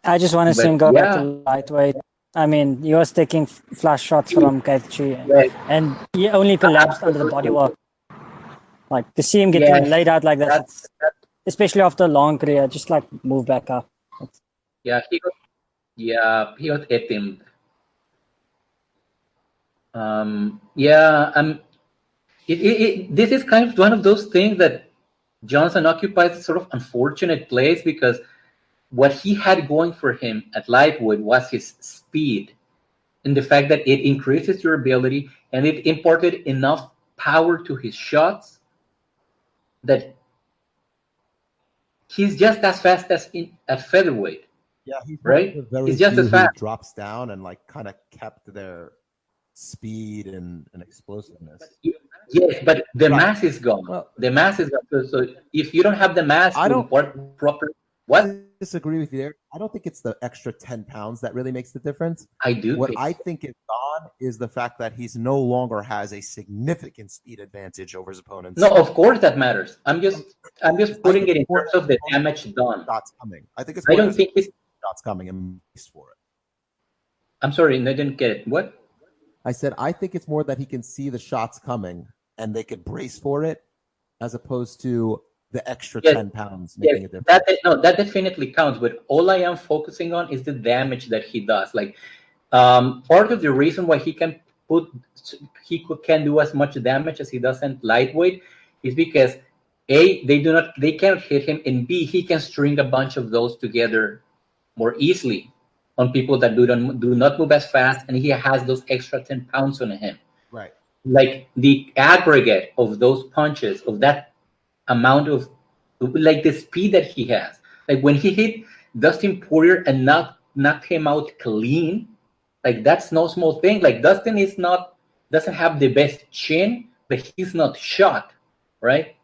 I just want to see him go back to lightweight. I mean, he was taking flush shots from Gaethje, and he only collapsed under the bodywork. Like to see him get laid out like that, especially after a long career, just like move back up. He got Etim. This is kind of one of those things that Johnson occupies a sort of unfortunate place, because what he had going for him at lightweight was his speed and the fact that it increases your ability and it imparted enough power to his shots that he's just as fast as at featherweight. Yeah, he's just as fast. Drops down and like kind of kept their speed and explosiveness. Yes, but the mass is gone. Well, the mass is gone. So if you don't have the mass to import properly, I disagree with you there. I don't think it's the extra 10 pounds that really makes the difference. I do. What I think is gone is the fact that he's no longer has a significant speed advantage over his opponents. No, of course that matters. I'm just putting it in terms of the damage done. Shots coming. I think it's. I don't think his shots coming and for it. I'm sorry, I didn't get it. What? I said I think it's more that he can see the shots coming and they could brace for it, as opposed to the extra 10 pounds making a difference. That definitely counts. But all I am focusing on is the damage that he does. Like part of the reason why he can do as much damage as he does in lightweight is because A, they cannot hit him, and B, he can string a bunch of those together more easily on people that do not move as fast, and he has those extra 10 pounds on him. Right. Like the aggregate of those punches, of that amount of, like the speed that he has. Like when he hit Dustin Poirier and knocked him out clean, like that's no small thing. Like Dustin doesn't have the best chin, but he's not shot, right?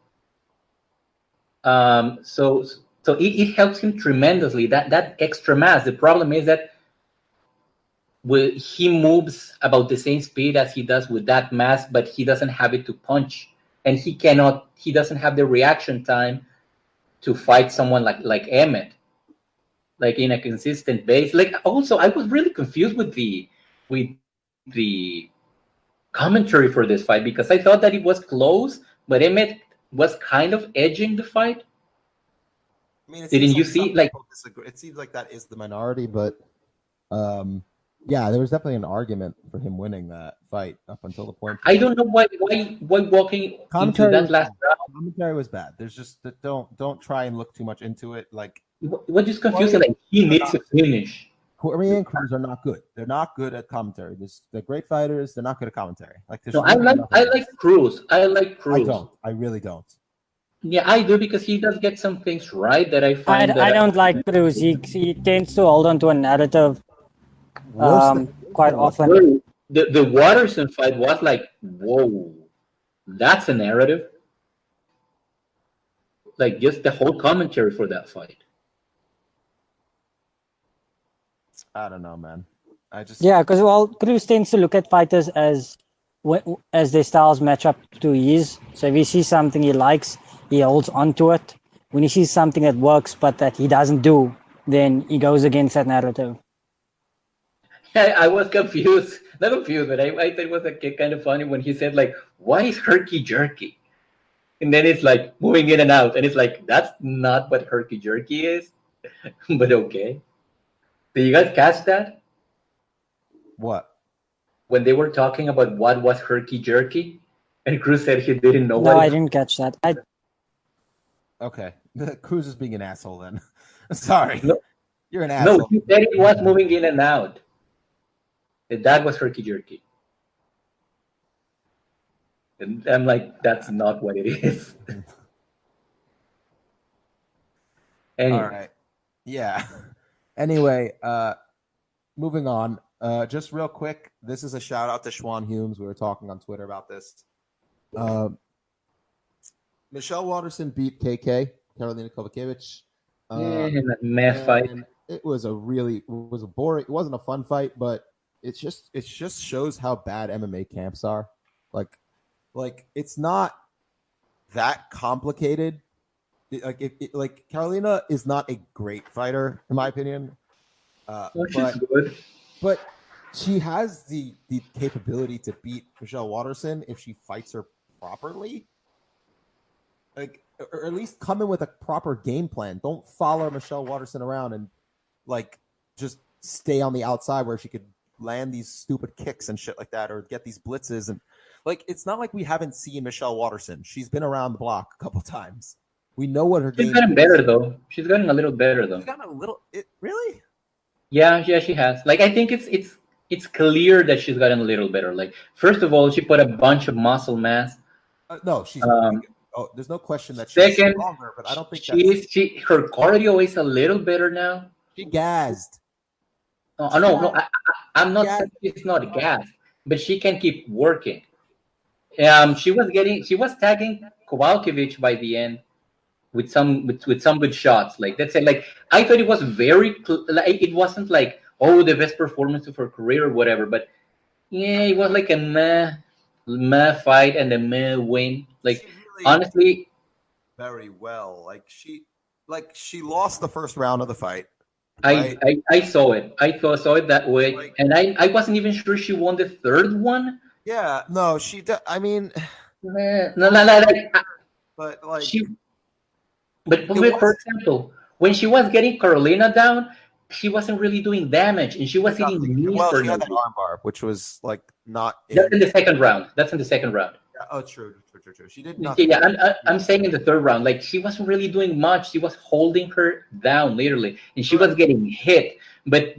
So it helps him tremendously, that extra mass. The problem is that he moves about the same speed as he does with that mass, but he doesn't have it to punch, and he doesn't have the reaction time to fight someone like Emmett, like in a consistent base. Like also, I was really confused with the commentary for this fight, because I thought that it was close, but Emmett was kind of edging the fight. I mean, didn't you see? Like, it seems like that is the minority, but yeah, there was definitely an argument for him winning that fight up until the point. I don't know why walking into that last round. Commentary was bad. There's just don't try and look too much into it. Like, what is confusing? Like, he needs to finish. Poirier and Cruz are not good. They're not good at commentary. They're great fighters. They're not good at commentary. Like, I like Cruz. I like Cruz. I don't. I really don't. Yeah, I do, because he does get some things right that I find. I don't like Cruz. He tends to hold on to a narrative quite often. The Watterson fight was like, whoa, that's a narrative. Like just the whole commentary for that fight. I don't know, man. Because Cruz tends to look at fighters as their styles match up to his. So if he sees something he likes, he holds on to it. When he sees something that works but that he doesn't do, then he goes against that narrative. I was confused. Not confused, but I thought it was kind of funny when he said, like, what is herky-jerky? And then it's like moving in and out. And it's like, that's not what herky-jerky is. But okay. Did you guys catch that? What? When they were talking about what was herky-jerky, and Cruz said he didn't know what. No, I didn't catch that. Okay. Cruz is being an asshole then. Sorry. No, You're an no, asshole. she said it was moving in and out. That was herky jerky. And I'm like, that's not what it is. Anyway. All right. Yeah. Anyway, moving on. Just real quick, this is a shout out to Schwan Humes. We were talking on Twitter about this. Michelle Waterson beat KK, Karolina Kovacevic. In a meh fight. It was a boring. It wasn't a fun fight, but it just shows how bad MMA camps are. Like it's not that complicated. Like Carolina is not a great fighter in my opinion. She's good. But she has the capability to beat Michelle Waterson if she fights her properly. Like, or at least come in with a proper game plan. Don't follow Michelle Waterson around and like just stay on the outside where she could land these stupid kicks and shit like that, or get these blitzes. And like, it's not like we haven't seen Michelle Waterson. She's been around the block a couple times. We know what her game. She's gotten better though. She's gotten a little better though. She's gotten a little. Really? Yeah, she has. Like, I think it's clear that she's gotten a little better. Like, first of all, she put a bunch of muscle mass. No, she's. There's no question that she's stronger, but I don't think her cardio is a little better now. She gassed. No, I'm not saying she's not gassed, but she can keep working. She was tagging Kowalkiewicz by the end with some good shots. Like, that's it. Like, I thought it was it wasn't like, oh, the best performance of her career or whatever, but yeah, it was like a meh fight and a meh win. Like, really, honestly, very well. Like she lost the first round of the fight. Right? I saw it. I saw it that way, like, and I wasn't even sure she won the third one. Yeah, no, she. I mean, but like she. But for example, when she was getting Carolina down, she wasn't really doing damage, and she was hitting knees. Well, she had that armbar, which was like not. That's in the second round. Yeah, oh, true. She did not. Yeah, I'm saying in the third round, like, she wasn't really doing much. She was holding her down, literally, and she was getting hit. But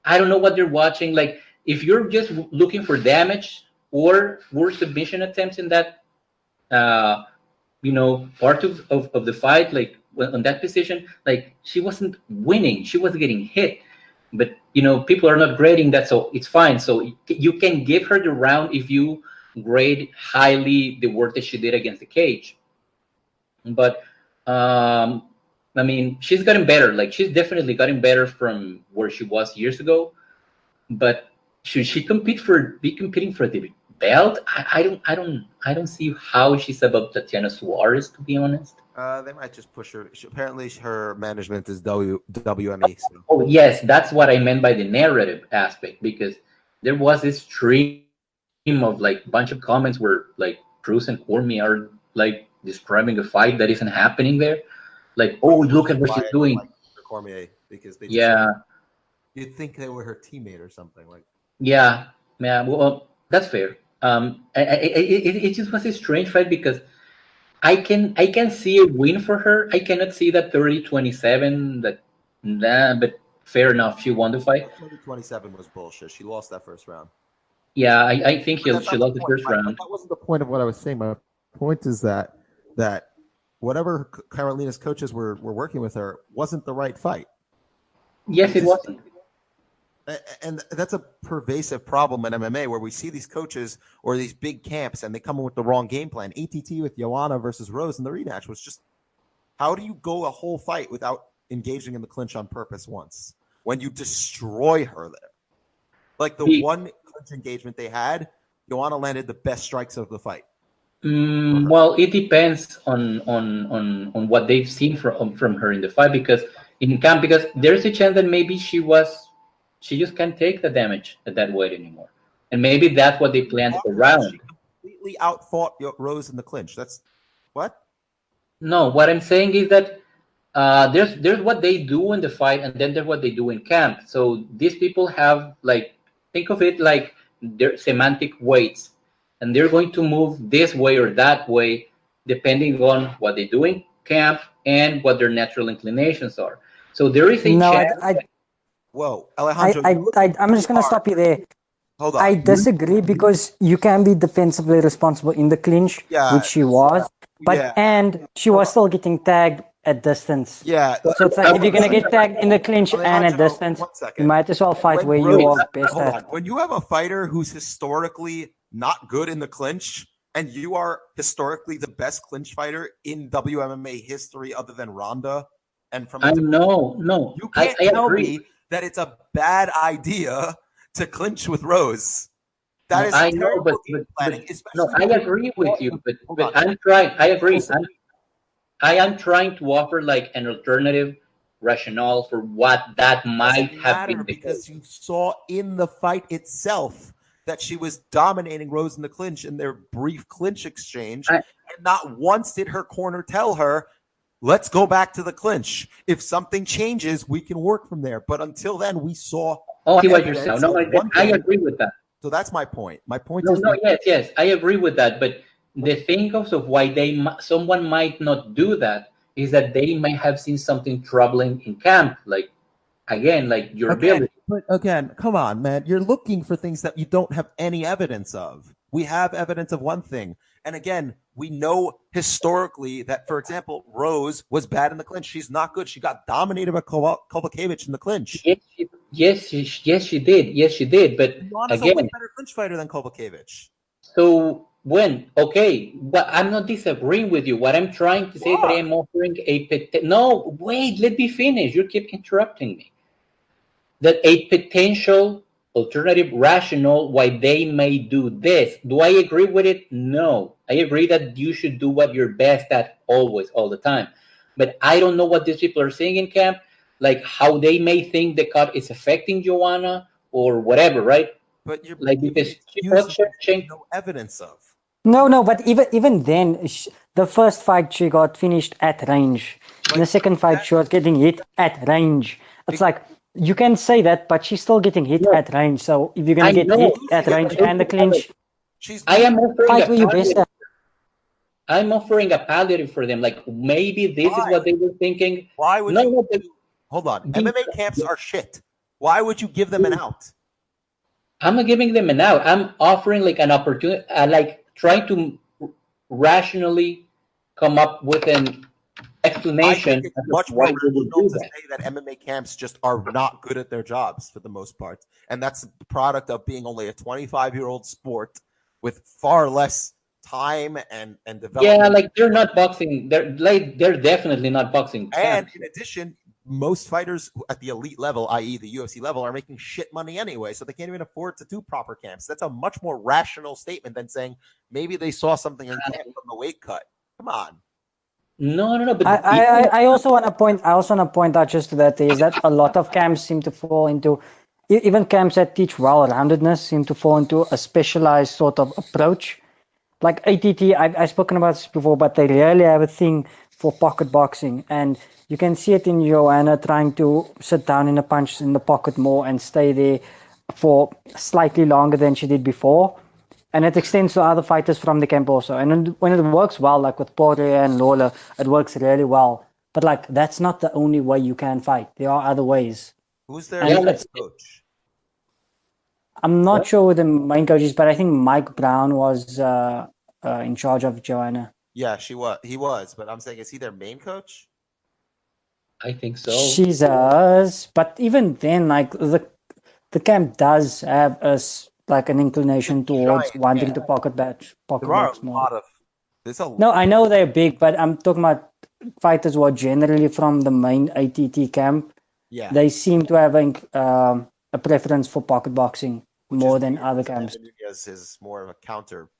I don't know what you're watching. Like, if you're just looking for damage or submission attempts in that, part of the fight, like on that position, like, she wasn't winning. She was getting hit. But, people are not grading that, so it's fine. So you can give her the round if you grade highly the work that she did against the cage. But, I mean, she's gotten better. Like, she's definitely gotten better from where she was years ago. But should she be competing for the belt? I don't see how she's above Tatiana Suarez, to be honest. They might just push her. Apparently, her management is WME. So. Oh yes, that's what I meant by the narrative aspect, because there was this stream of like bunch of comments where like Cruz and Cormier are like describing a fight that isn't happening there. Like, oh, look at what she's doing. Like Cormier, because they you'd think they were her teammate or something like. Yeah. Well, that's fair. It just was a strange fight because I can see a win for her. I cannot see that 30-27. But fair enough. She won the fight. 30-27 was bullshit. She lost that first round. Yeah, I think she lost the first round. That wasn't the point of what I was saying. My point is that whatever Carolina's coaches were working with her wasn't the right fight. Yes, it wasn't. And that's a pervasive problem in MMA, where we see these coaches or these big camps and they come in with the wrong game plan. ATT with Joanna versus Rose in the rematch was just, how do you go a whole fight without engaging in the clinch on purpose once when you destroy her there? Like the one clinch engagement they had, Joanna landed the best strikes of the fight. Well, it depends on what they've seen from her in the fight, because in camp, because there's a chance that maybe she just can't take the damage at that weight anymore. And maybe that's what they planned around. She completely outfought Rose in the clinch. That's what? No, what I'm saying is that there's what they do in the fight, and then there's what they do in camp. So these people have, like, think of it like they're semantic weights, and they're going to move this way or that way depending on what they're doing camp and what their natural inclinations are. So there is a No, chance. Whoa, Alejandro, I'm just going to stop you there. Hold I on. disagree because you can be defensively responsible in the clinch, Yeah. which she was, but Yeah. and she was still getting tagged at distance. Yeah. So it's like if you're gonna get tagged in the clinch and at Alejandro, distance, 1 you second. might as well fight When where you Rose- are best Hold on. at. When you have a fighter who's historically not good in the clinch, and you are historically the best clinch fighter in WMMA history, other than Ronda, and from I know, no, you can't I tell agree. me that it's a bad idea to clinch with Rose. That No, is I know, terrible but, game but planning. no, Especially I because agree with you, but Hold but on. I'm trying. I agree. I am trying to offer like an alternative rationale for what that might doesn't have matter been the because case. you saw in the fight itself that she was dominating Rose in the clinch in their brief clinch exchange, I- and not once did her corner tell her, "Let's go back to the clinch. If something changes, we can work from there." But until then, we saw. Oh, I see what you're evidence saying. No, of one I thing. agree with that. So that's my point. My point No, is no, that yes, I agree with that. But the thing also of why someone might not do that is that they may have seen something troubling in camp, like again, like your ability. But again, come on, man. You're looking for things that you don't have any evidence of. We have evidence of one thing. And again, we know historically that, for example, Rose was bad in the clinch. She's not good. She got dominated by Kovacevic in the clinch. Yes, she did. Yes, she did. But Joanna's a way again, better clinch fighter than Kovacevic. so okay, but I'm not disagreeing with you. What I'm trying to say is that I am offering no, wait, let me finish. You keep interrupting me. That a potential alternative rationale why they may do this. Do I agree with it? No. I agree that you should do what you're best at always, all the time. But I don't know what these people are saying in camp, like how they may think the cut is affecting Joanna or whatever, right? But you're Like giving because she fought excuses that you no evidence of. No, but even then, the first fight she got finished at range. In the second fight, she was getting hit at range. It's like you can say that, but she's still getting hit at range. So if you're gonna get hit at range and the clinch, I am offering fight where you best at. I'm offering a palliative for them. Like maybe this is what they were thinking. Why would No, you? no, Hold on. MMA camps are shit. Why would you give them an out? I'm not giving them an out. I'm offering like an opportunity, like trying to rationally come up with an explanation. I think it's much more rational to say that MMA camps just are not good at their jobs for the most part. And that's the product of being only a 25-year-old sport with far less time and development. Yeah, like they're not boxing. They're definitely not boxing. And in addition, most fighters at the elite level, i.e. the UFC level, are making shit money anyway, so they can't even afford to do proper camps. That's a much more rational statement than saying maybe they saw something in camp from the weight cut. Come on. No. But I also want to point out just to that is that a lot of camps seem to fall into, even camps that teach well-roundedness seem to fall into a specialized sort of approach. Like ATT, I've spoken about this before, but they really have a thing for pocket boxing, and you can see it in Joanna trying to sit down in a punch in the pocket more and stay there for slightly longer than she did before. And it extends to other fighters from the camp also. And when it works well, like with Poirier and Lawler, it works really well. But like that's not the only way you can fight. There are other ways. Who's their main coach? I'm not sure who the main coach is, but I think Mike Brown was in charge of Joanna. Yeah, he was, but I'm saying, is he their main coach? I think so. She's us, but even then, like the camp does have us like an inclination towards wanting to pocket box more. No, I know they're big, but I'm talking about fighters who are generally from the main ATT camp. Yeah, they seem to have a preference for pocket boxing more than other camps. Nunez is more of a counter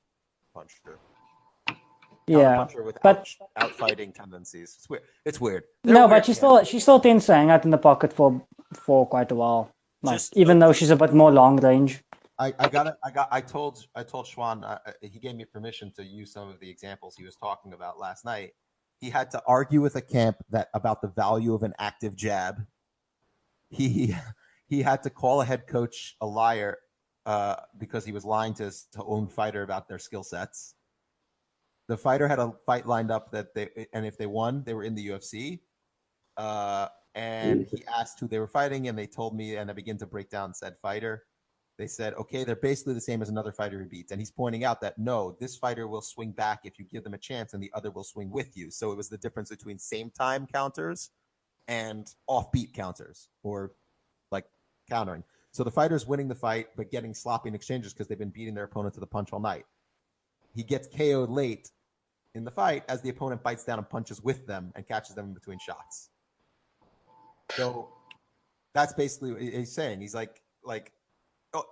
puncher. Yeah, with but outfighting tendencies. It's weird. It's weird. No, but she still tends to hang out in the pocket for quite a while. Like even though she's a bit more long range. I told Schwan, he gave me permission to use some of the examples he was talking about last night. He had to argue with a camp about the value of an active jab. He had to call a head coach a liar because he was lying to his own fighter about their skill sets. the fighter had a fight lined up and if they won, they were in the UFC. And he asked who they were fighting, and they told me, and I began to break down said fighter. They said, okay, they're basically the same as another fighter he beats. And he's pointing out that, no, this fighter will swing back if you give them a chance, and the other will swing with you. So it was the difference between same-time counters and off-beat counters, or like countering. So the fighter's winning the fight, but getting sloppy in exchanges because they've been beating their opponent to the punch all night. He gets KO'd late in the fight as the opponent bites down and punches with them and catches them in between shots. So that's basically what he's saying. He's like,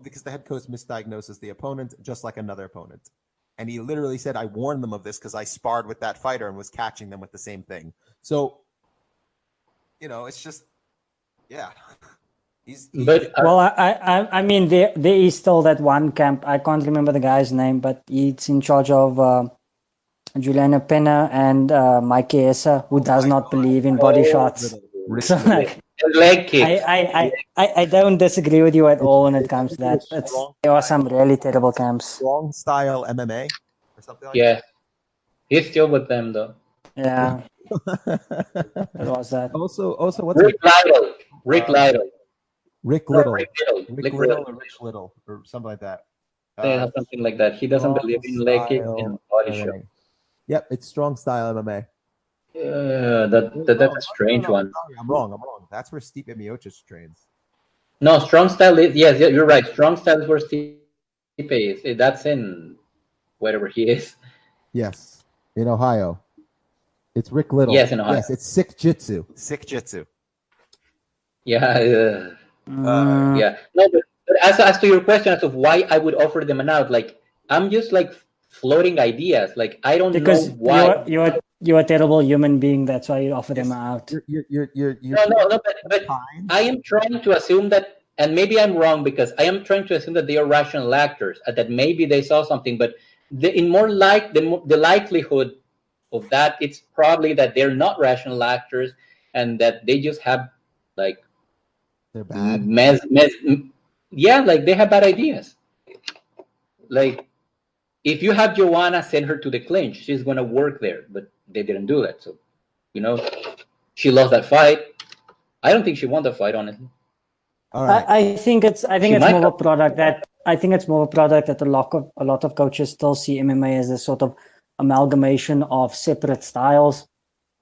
because the head coach misdiagnoses the opponent just like another opponent. And he literally said, I warned them of this because I sparred with that fighter and was catching them with the same thing. So, it's just, yeah. I mean, there is still that one camp. I can't remember the guy's name, but it's in charge of Juliana Pena and Mike Chiesa, who does not believe in body shots. So, leg kick. I don't disagree with you at all when it comes to that. There are some really terrible camps. Strong style MMA or something like that. Yeah. He's still with them, though. Yeah. What was that? Also, what's Rick Lytle. Rick Lytle. Rick Little. Rick Little or something like that. Something like that. He doesn't believe in leg kicks and body shots. Yep, it's strong style MMA. Yeah, that's a strange one. I'm wrong. That's where Stipe Miocic trains. No, strong style is, yes, you're right. Strong style is where Stipe is. That's in wherever he is. Yes, in Ohio. It's Rick Little. Yes, in Ohio. Yes, it's Sick Jitsu. Sick Jitsu. Yeah. Yeah. No, but as to your question as to why I would offer them an out, like I'm just like floating ideas. Like I don't know why. You're a terrible human being. That's why you offer them out. You're no, but I am trying to assume that, and maybe I'm wrong because I am trying to assume that they are rational actors, that maybe they saw something. But the likelihood of that, it's probably that they're not rational actors and that they just have like they're bad. Yeah, like they have bad ideas. Like if you have Joanna send her to the clinch, she's gonna work there, but they didn't do that. So, she lost that fight. I don't think she won the fight, honestly. All right. I think it's more of a product that a lot of coaches still see MMA as a sort of amalgamation of separate styles.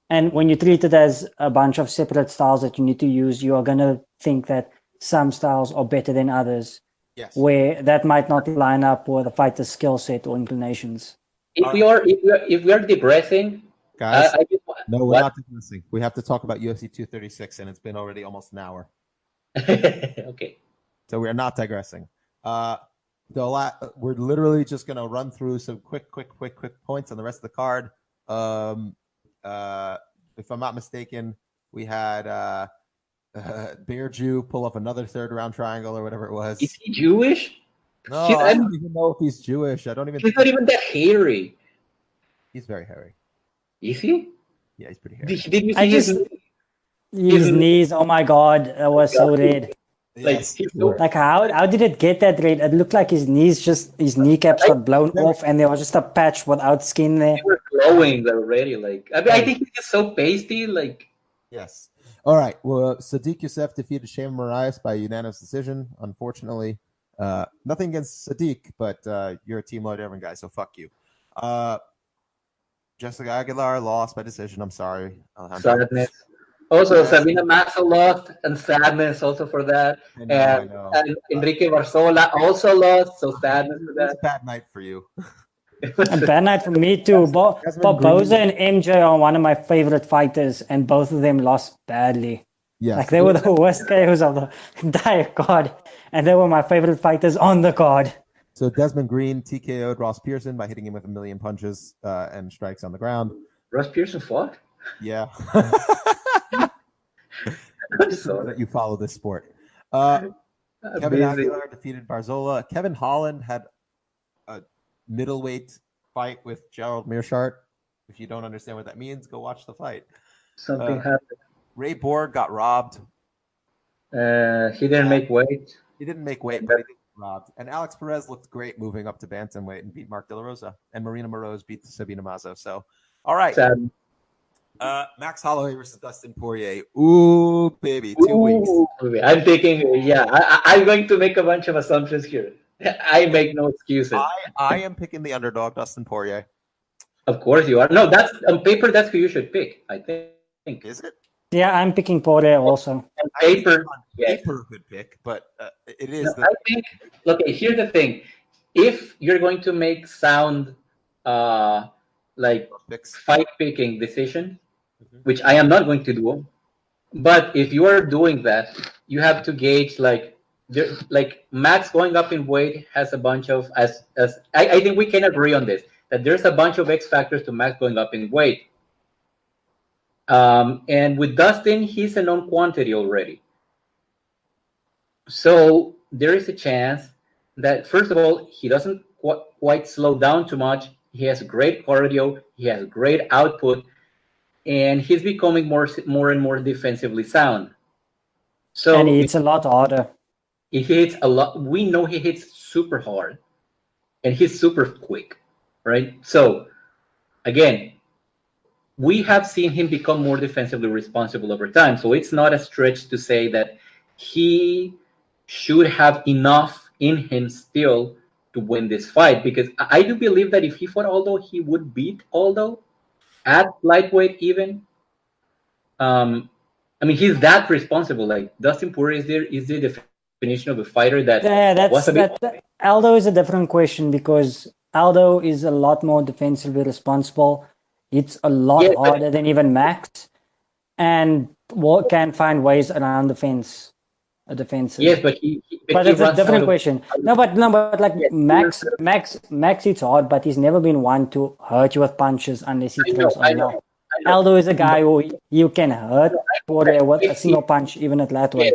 And when you treat it as a bunch of separate styles that you need to use, you are gonna think that some styles are better than others. Yes. Where that might not line up with the fighter's skill set or inclinations. If we are digressing, guys, no, we're not digressing. We have to talk about UFC 236, and it's been already almost an hour. Okay. So we are not digressing. We're literally just going to run through some quick points on the rest of the card. If I'm not mistaken, we had Bear Jew pull up another third round triangle or whatever it was. Is he Jewish? No, I don't even know if he's Jewish. I don't even. He's not even that hairy. He's very hairy. Is he? Yeah, he's pretty hairy. Did you see his knees? Oh my god, that was so red. Yes, like how did it get that red? It looked like his kneecaps got blown off, and there was just a patch without skin there. They were glowing already. I think he's just so pasty. Yes. All right. Well, Sadiq Youssef defeated Shane Moraes by unanimous decision. Unfortunately, nothing against Sadiq, but you're a Team Lloyd Irvin guy, so fuck you. Jessica Aguilar lost by decision. I'm sorry. Sadness. Also, Sabina Massa lost, and sadness also for that. I know. And Enrique Barzola also lost, so sadness for that. It's a bad night for you. A bad night for me too. Barboza and MJ are one of my favorite fighters, and both of them lost badly. Yes. They were the worst KOs of the entire card, and they were my favorite fighters on the card. So Desmond Green TKO'd Ross Pearson by hitting him with 1,000,000 punches and strikes on the ground. Ross Pearson fought? Yeah. I'm sorry that you follow this sport. Kevin Aguilar defeated Barzola. Kevin Holland had a middleweight fight with Gerald Mearshart. If you don't understand what that means, go watch the fight. Something happened. Ray Borg got robbed. He didn't make weight. He didn't make weight, but robbed. And Alex Perez looked great moving up to bantamweight and beat Mark De La Rosa. And Marina Moroz beat Sabina Mazo. So, all right. Max Holloway versus Dustin Poirier. Ooh, baby, 2 weeks. I'm thinking, I'm going to make a bunch of assumptions here. I make no excuses. I am picking the underdog, Dustin Poirier. Of course you are. No, that's on paper. That's who you should pick. I think. Is it? Yeah, I'm picking Poirier also. On paper, paper good pick, but it is. No, I think. Okay, here's the thing: if you're going to make sound, like fight picking decision, which I am not going to do, but if you are doing that, you have to gauge like Max going up in weight has a bunch of I think we can agree on this, that there's a bunch of X factors to Max going up in weight. And with Dustin, he's a known quantity already. So there is a chance that, first of all, he doesn't quite slow down too much. He has great cardio. He has great output. And he's becoming more and more defensively sound. So and he hits a lot harder. He hits a lot. We know he hits super hard. And he's super quick, right? So, again, we have seen him become more defensively responsible over time. So it's not a stretch to say that he should have enough in him still to win this fight. Because I do believe that if he fought Aldo, he would beat Aldo at lightweight even. I mean, he's that responsible. Like, Dustin Poirier is the definition of a fighter that Aldo is a different question, because Aldo is a lot more defensively responsible. It's a lot harder than even Max, and can find ways around the fence. A defensive. Yes, but it's a different question. No, but like Max hits hard, but he's never been one to hurt you with punches unless he throws a lot. Aldo is a guy who you can hurt Poirier with a single punch, even at lightweight.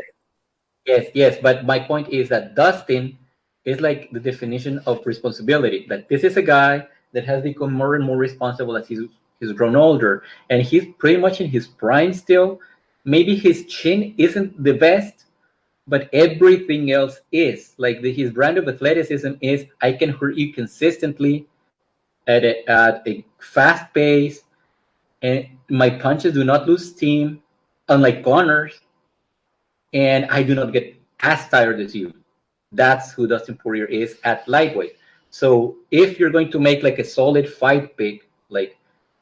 Yes, but my point is that Dustin is like the definition of responsibility. That this is a guy that has become more and more responsible as he's grown older, and he's pretty much in his prime still. Maybe his chin isn't the best, but everything else is. Like his brand of athleticism is, I can hurt you consistently at a fast pace, and my punches do not lose steam, unlike Connor's, and I do not get as tired as you. That's who Dustin Poirier is at lightweight. So if you're going to make like a solid fight pick, like,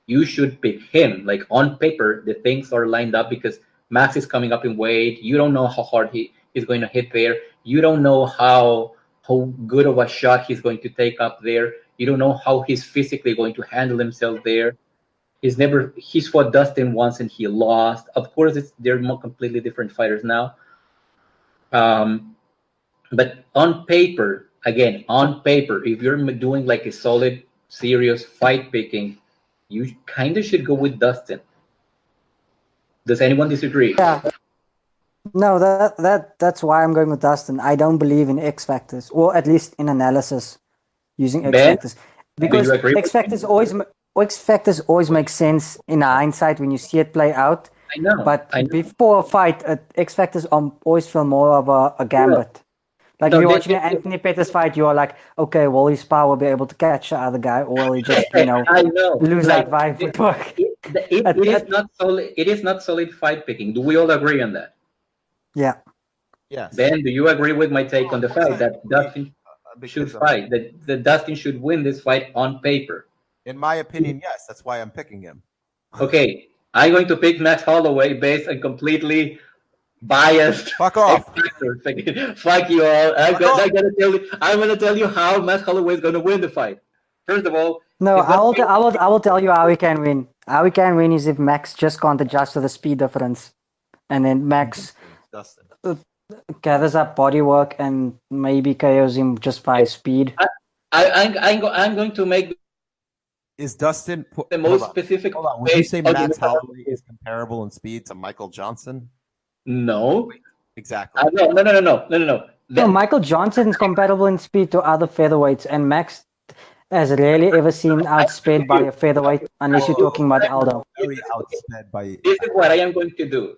you should pick him. Like, on paper, the things are lined up because Max is coming up in weight. You don't know how hard he's going to hit there. You don't know how good of a shot he's going to take up there. You don't know how he's physically going to handle himself there. He's fought Dustin once and he lost. Of course, they're more completely different fighters now. But on paper, if you're doing like a solid, serious fight picking, you kind of should go with Dustin. Does anyone disagree? Yeah. No, that's why I'm going with Dustin. I don't believe in X factors, or at least in analysis using X factors, because X factors always make sense in hindsight when you see it play out. I know. But before a fight, X factors always feel more of a gambit. Like, if you're watching an Anthony Pettis fight, you are like, okay, will his power be able to catch the other guy, or will he just, lose like 5 footwork? It is not solid fight picking. Do we all agree on that? Yeah. Yes. Ben, do you agree with my take on the fact that Dustin should fight, that Dustin should win this fight on paper? In my opinion, yes. That's why I'm picking him. Okay, I'm going to pick Max Holloway based on completely biased. Fuck off. Fuck you all. I'm gonna tell you how Max Holloway is gonna win the fight. First of all, no, I will tell you how he can win. How he can win is if Max just can't adjust to the speed difference, and then Max gathers up body work and maybe KOs him just by speed. I'm going to make. Is Dustin the most specific? Hold on. Would you say Max Holloway is comparable in speed to Michael Johnson? No. Exactly. No. Michael Johnson is comparable in speed to other featherweights, and Max has rarely ever seen outsped by a featherweight, unless you're talking about Aldo. Very outsped by. This is what I am going to do.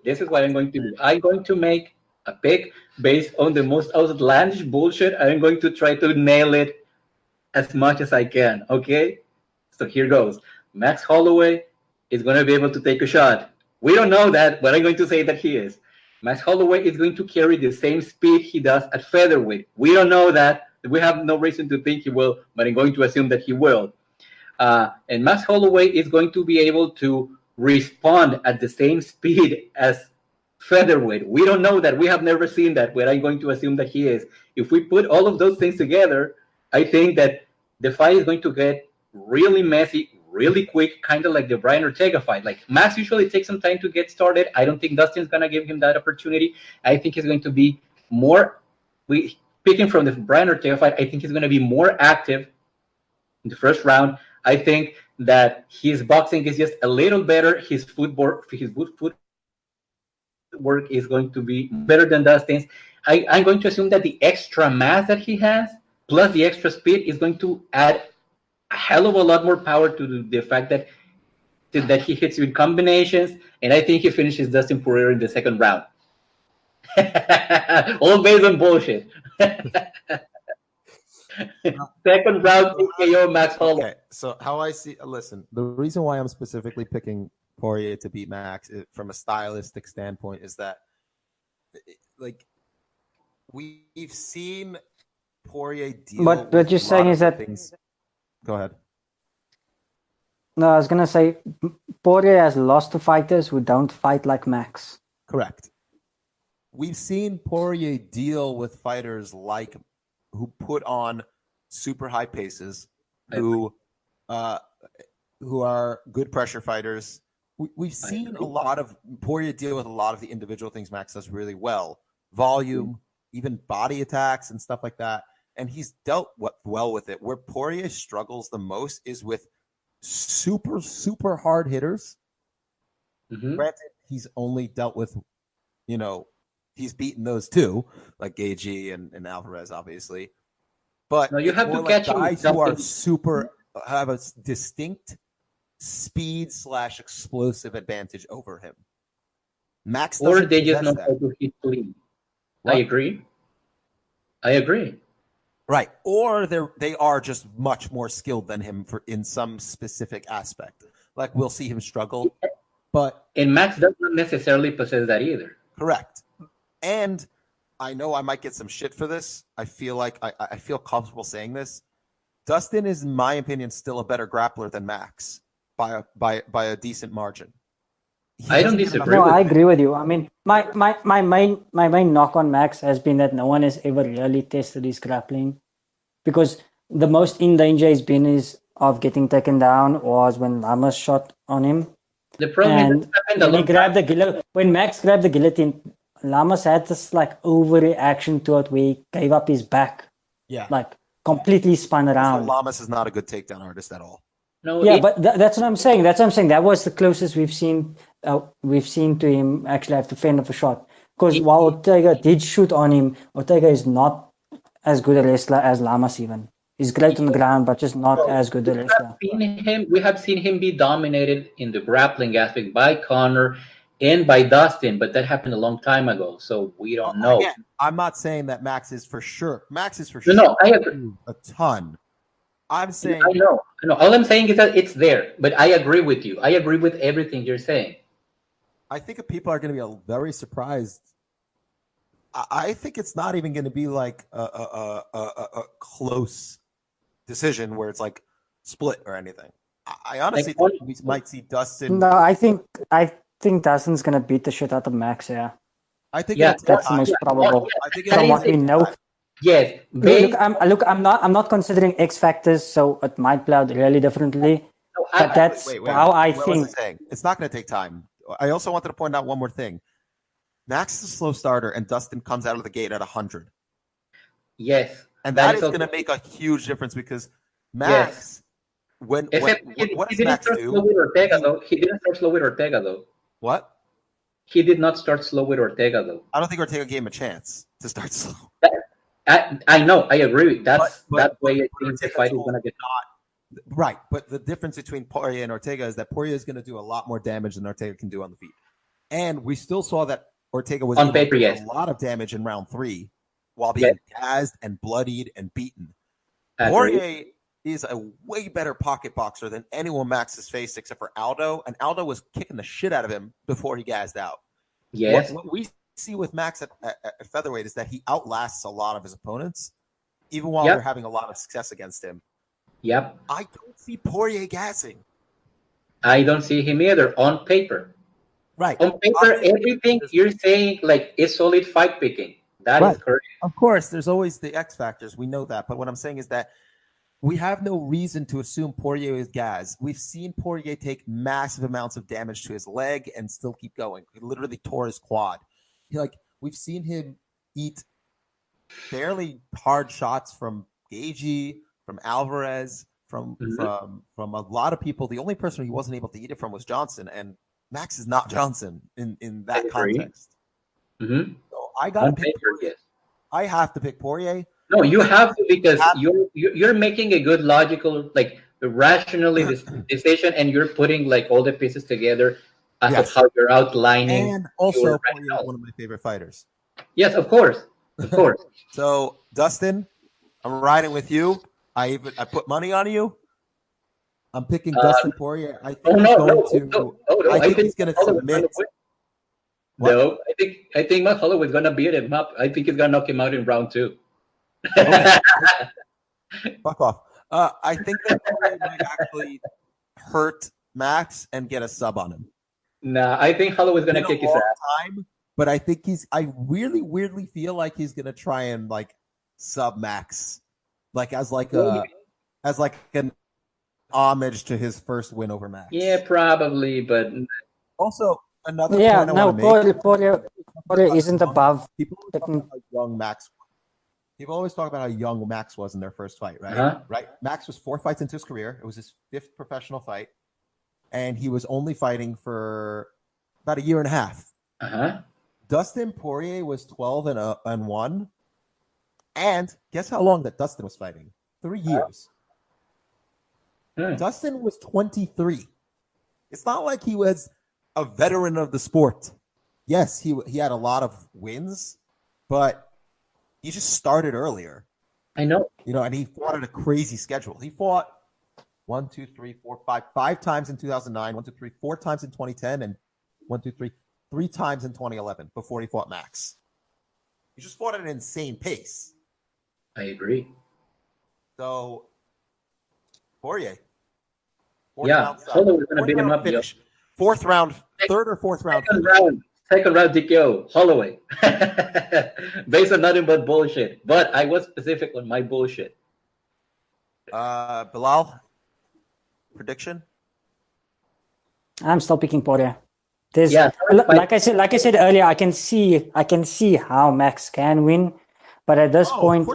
I'm going to make a pick based on the most outlandish bullshit. I'm going to try to nail it as much as I can, okay? So here goes. Max Holloway is going to be able to take a shot. We don't know that, but I'm going to say that he is. Max Holloway is going to carry the same speed he does at featherweight. We don't know that. We have no reason to think he will, but I'm going to assume that he will. And Max Holloway is going to be able to respond at the same speed as featherweight. We don't know that. We have never seen that, but I'm going to assume that he is. If we put all of those things together, I think that the fight is going to get really messy, really quick, kind of like the Brian Ortega fight. Like Max usually takes some time to get started. I don't think Dustin's going to give him that opportunity. I think he's going to be more, picking from the Brian Ortega fight, I think he's going to be more active in the first round. I think that his boxing is just a little better. His footwork is going to be better than Dustin's. I'm going to assume that the extra mass that he has, plus the extra speed, is going to add a hell of a lot more power to the fact that he hits you in combinations, and I think he finishes Dustin Poirier in the second round. All based on bullshit. Second round TKO Max Holloway. Okay, so how I see, listen, the reason why I'm specifically picking Poirier to beat Max from a stylistic standpoint is that, like, we've seen Poirier deal. But what you're saying is that. Things. Go ahead. No, I was gonna say Poirier has lost to fighters who don't fight like Max. Correct. We've seen Poirier deal with fighters like who put on super high paces, who are good pressure fighters. We've seen a lot of Poirier deal with a lot of the individual things Max does really well. Volume, even body attacks and stuff like that. And he's dealt well with it. Where Poirier struggles the most is with super, super hard hitters. Mm-hmm. Granted, he's only dealt with, he's beaten those two, like Gaethje and Alvarez, obviously. But no, you have to catch guys who are have a distinct speed/explosive advantage over him. Max, or they just know how to hit clean. I agree. Right, or they are just much more skilled than him in some specific aspect. Like we'll see him struggle, and Max does not necessarily possess that either. Correct. And I know I might get some shit for this. I feel like I feel comfortable saying this. Dustin is, in my opinion, still a better grappler than Max by a decent margin. I don't disagree. No, I agree with you. I mean, my main knock on Max has been that no one has ever really tested his grappling, because the most in danger he's been is of getting taken down was when Lamas shot on him. The problem is when Max grabbed the guillotine, Lamas had this like overreaction to it where he gave up his back. Yeah. Like completely spun around. So Lamas is not a good takedown artist at all. No, yeah, but that's what I'm saying. That was the closest we've seen to him actually have to fend off a shot. Because while Ortega did shoot on him, Ortega is not as good a wrestler as Lamas even. He's great on the ground, but just not as good a wrestler. We have seen him be dominated in the grappling aspect by Conor and by Dustin, but that happened a long time ago, so we don't know. Again, I'm not saying that Max is for sure. No, I agree. A ton. I'm saying. I know. All I'm saying is that it's there, but I agree with you. I agree with everything you're saying. I think people are going to be very surprised. I think it's not even going to be like a close decision where it's like split or anything. I honestly think we might see Dustin. No, I think Dustin's going to beat the shit out of Max. Yeah. I think that's the most probable. I think from what we know. Yes. I'm not considering X factors, so it might play out really differently. But that's how I think. It's not going to take time. I also wanted to point out one more thing. Max is a slow starter, and Dustin comes out of the gate at 100. Yes. And that is going to make a huge difference because Max, what does Max do? He didn't start slow with Ortega, though. What? He did not start slow with Ortega, though. I don't think Ortega gave him a chance to start slow. I know, I agree. That way I think the fight is going to get right. But the difference between Poirier and Ortega is that Poirier is going to do a lot more damage than Ortega can do on the feet. And we still saw that Ortega was On able to paper, do yes. a lot of damage in round 3 while Yes. being gassed and bloodied and beaten. Agreed. Poirier is a way better pocket boxer than anyone Max has faced except for Aldo, and Aldo was kicking the shit out of him before he gassed out. Yes. What we see with Max at featherweight is that he outlasts a lot of his opponents, even while they're having a lot of success against him. Yep. I don't see Poirier gassing. I don't see him either on paper. Right. On paper, Obviously, everything you're saying like is solid fight picking. That is correct. Of course, there's always the X factors. We know that. But what I'm saying is that we have no reason to assume Poirier is gas. We've seen Poirier take massive amounts of damage to his leg and still keep going. He literally tore his quad. We've seen him eat fairly hard shots from Gaethje, from Alvarez, from a lot of people. The only person he wasn't able to eat it from was Johnson, and Max is not Johnson in that context. Mm-hmm. So I gotta pick Poirier. Yes. I have to pick Poirier. No, you have to, because you're making a good logical, like rationally decision, and you're putting like all the pieces together of how you're outlining. And also, Poirier is one of my favorite fighters. Yes, of course, of course. So, Dustin, I'm riding with you. I put money on you. I'm picking Dustin Poirier. I think he's going to submit. No, I think Matt Holloway is going to beat him up. I think he's going to knock him out in round 2. Okay. Fuck off. I think that Poirier might actually hurt Max and get a sub on him. Nah, I think Holloway's going to kick his ass. But I think I really weirdly feel like he's going to try and like sub Max, like as an homage to his first win over Max. Yeah, probably, but also another point I want to make. Poirier isn't above. People talk about how young Max. People always talk about how young Max was in their first fight, right? Right. Max was 4 fights into his career. It was his 5th professional fight, and he was only fighting for about a year and a half. Dustin Poirier was 12 and 1, and guess how long that Dustin was fighting? 3 years. Dustin was 23. It's not like he was a veteran of the sport. Yes, he had a lot of wins, but he just started earlier. I know. And he fought at a crazy schedule. He fought 5 times in 2009, 4 times in 2010, and 3 times in 2011 before he fought Max. He just fought at an insane pace. I agree. So, Poirier. Holloway's going to beat him up. Finish. 4th round, 3rd or 4th round. Second round DKO, Holloway. Based on nothing but bullshit. But I was specific on my bullshit. Bilal, prediction? I'm still picking Poirier. Like I said earlier, I can see how Max can win, but at this point,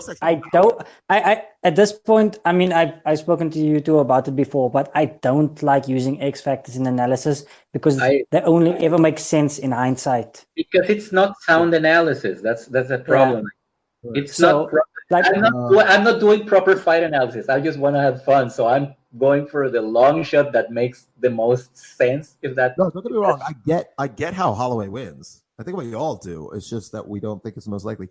at this point, I mean, I've spoken to you two about it before, but I don't like using X factors in analysis because they only ever make sense in hindsight. Because it's not sound analysis. That's a problem. Yeah. It's not. I'm not doing proper fight analysis. I just want to have fun, so I'm going for the long shot that makes the most sense. If that don't get me wrong, I get how Holloway wins. I think we all do. It's just that we don't think it's the most likely.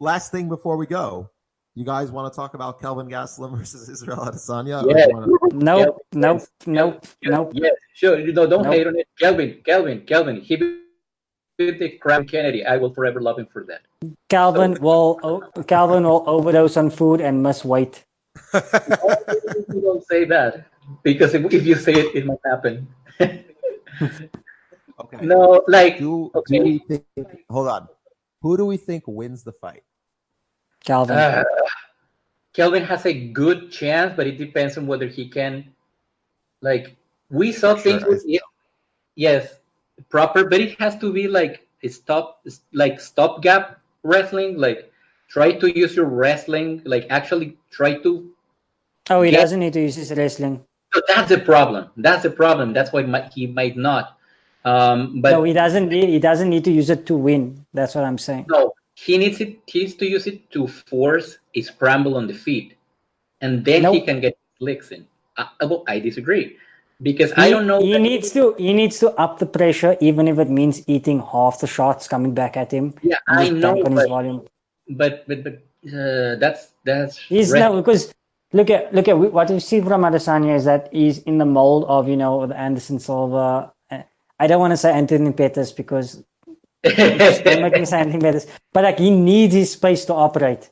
Last thing before we go, you guys want to talk about Kelvin Gastelum versus Israel Adesanya? Yeah. Nope. Yeah, sure. Don't hate on it. Kelvin. He beat the Crown Kennedy. I will forever love him for that. Calvin will overdose on food and miss weight. You don't say that, because if you say it, it might happen. Okay. No, like do we think? Hold on. Who do we think wins the fight? Calvin. Kelvin has a good chance, but it depends on whether he can. Like we saw things with it. Yes, proper, but it has to be like stopgap wrestling. Like try to use your wrestling. Like actually try to. Oh, he doesn't need to use his wrestling. So that's the problem. That's why he might not. But no, he doesn't need to use it to win. That's what I'm saying. No, he needs to use it to force a scramble on the feet, and then he can get licks in. I disagree. Because I don't know. He needs to up the pressure, even if it means eating half the shots coming back at him. Yeah, And I just know, bank on his volume. but that's He's rest. no, because look at what we see from Adesanya is that he's in the mold of the Anderson Silva. I don't want to say Anthony Pettis because don't make me say Anthony Pettis, but like he needs his space to operate.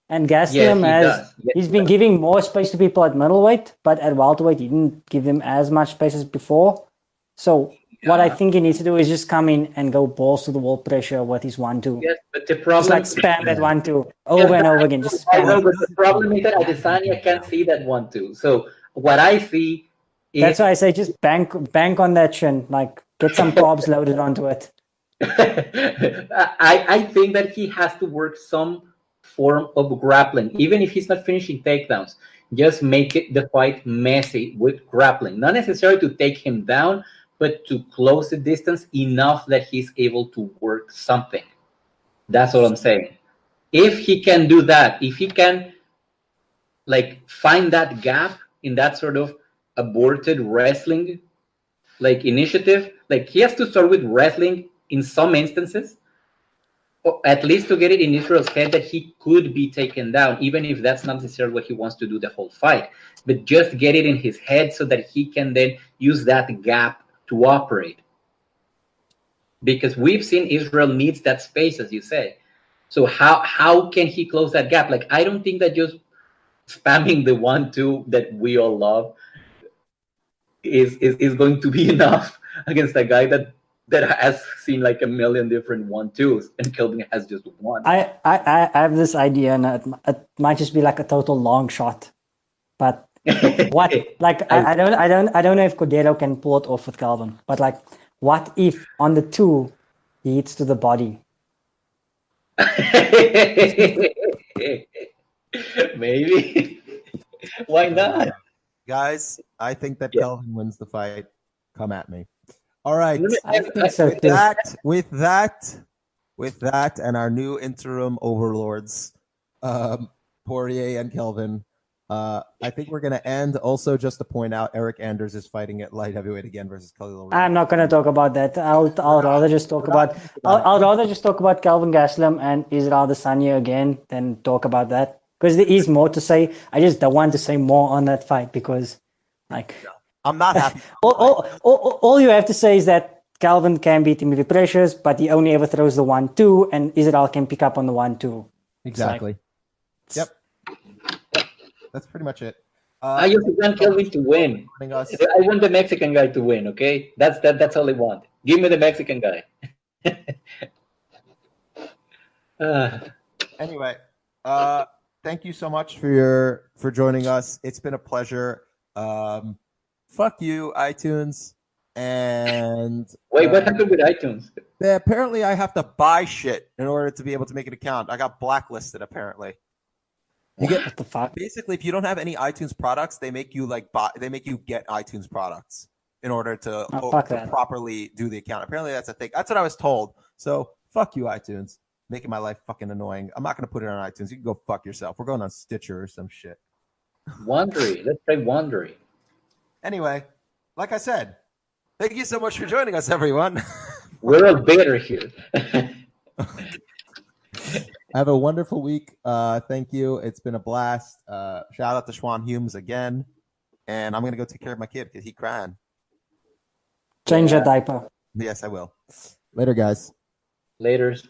And Yes, Gastelum he does. Yes, he's he been does. giving more space to people at middleweight, but at welterweight he didn't give them as much space as before. So what I Yeah. think he needs to do is just come in and go balls to the wall pressure with his 1-2. Yes, but the Just like problem. spam that 1-2 Yes, over but and over again. Just I spam know, it. but the problem is that Adesanya can't see that one too. So what I see That's is why I say just bank on that shin. Like get some carbs loaded onto it. I think that he has to work some form of grappling, even if he's not finishing takedowns. Just make it the fight messy with grappling, not necessarily to take him down, but to close the distance enough that he's able to work something. That's what I'm saying. If he can do that, if he can like find that gap in that sort of aborted wrestling like initiative, like he has to start with wrestling in some instances, or at least to get it in Israel's head that he could be taken down, even if that's not necessarily what he wants to do the whole fight. But just get it in his head so that he can then use that gap to operate. Because we've seen Israel needs that space, as you say. So how can he close that gap? Like I don't think that just spamming the 1-2 that we all love is going to be enough against a guy that has seen like a million different 1-2s, and Kelvin has just one. I have this idea, and it might just be like a total long shot. But what like I don't know if Cordero can pull it off with Calvin. But like what if on the 2 he hits to the body? Maybe. Why not? Guys, I think that Yeah. Kelvin wins the fight. Come at me. All right. I think so With too. that, and our new interim overlords, Poirier and Kelvin, I think we're going to end. Also, just to point out, Eric Anders is fighting at light heavyweight again versus Khalil. I'm not going to talk about that. I'll rather just talk about I'll rather just talk about Calvin Gastelum and Israel Adesanya again than talk about that because there is more to say. I just don't want to say more on that fight because, like, I'm not happy. all you have to say is that Calvin can beat him if he pressures, but he only ever throws the 1-2, and Israel can pick up on the 1-2. Exactly. Yep. That's pretty much it. I just want Kelvin to win. I want the Mexican guy to win. Okay, that's all I want. Give me the Mexican guy. Anyway, thank you so much for joining us. It's been a pleasure. Fuck you, iTunes. And wait, what happened with iTunes? Apparently, I have to buy shit in order to be able to make an account. I got blacklisted. Apparently, what the fuck? Basically, if you don't have any iTunes products, they make you get iTunes products in order to properly do the account. Apparently, that's a thing. That's what I was told. So fuck you, iTunes, making my life fucking annoying. I'm not gonna put it on iTunes. You can go fuck yourself. We're going on Stitcher or some shit. Wondery. Let's try Wondery. Anyway, like I said, thank you so much for joining us, everyone. We're all bitter here. Have a wonderful week. Thank you. It's been a blast. Shout out to Schwan Humes again. And I'm going to go take care of my kid because he's crying. Change your diaper. Yes, I will. Later, guys. Laters.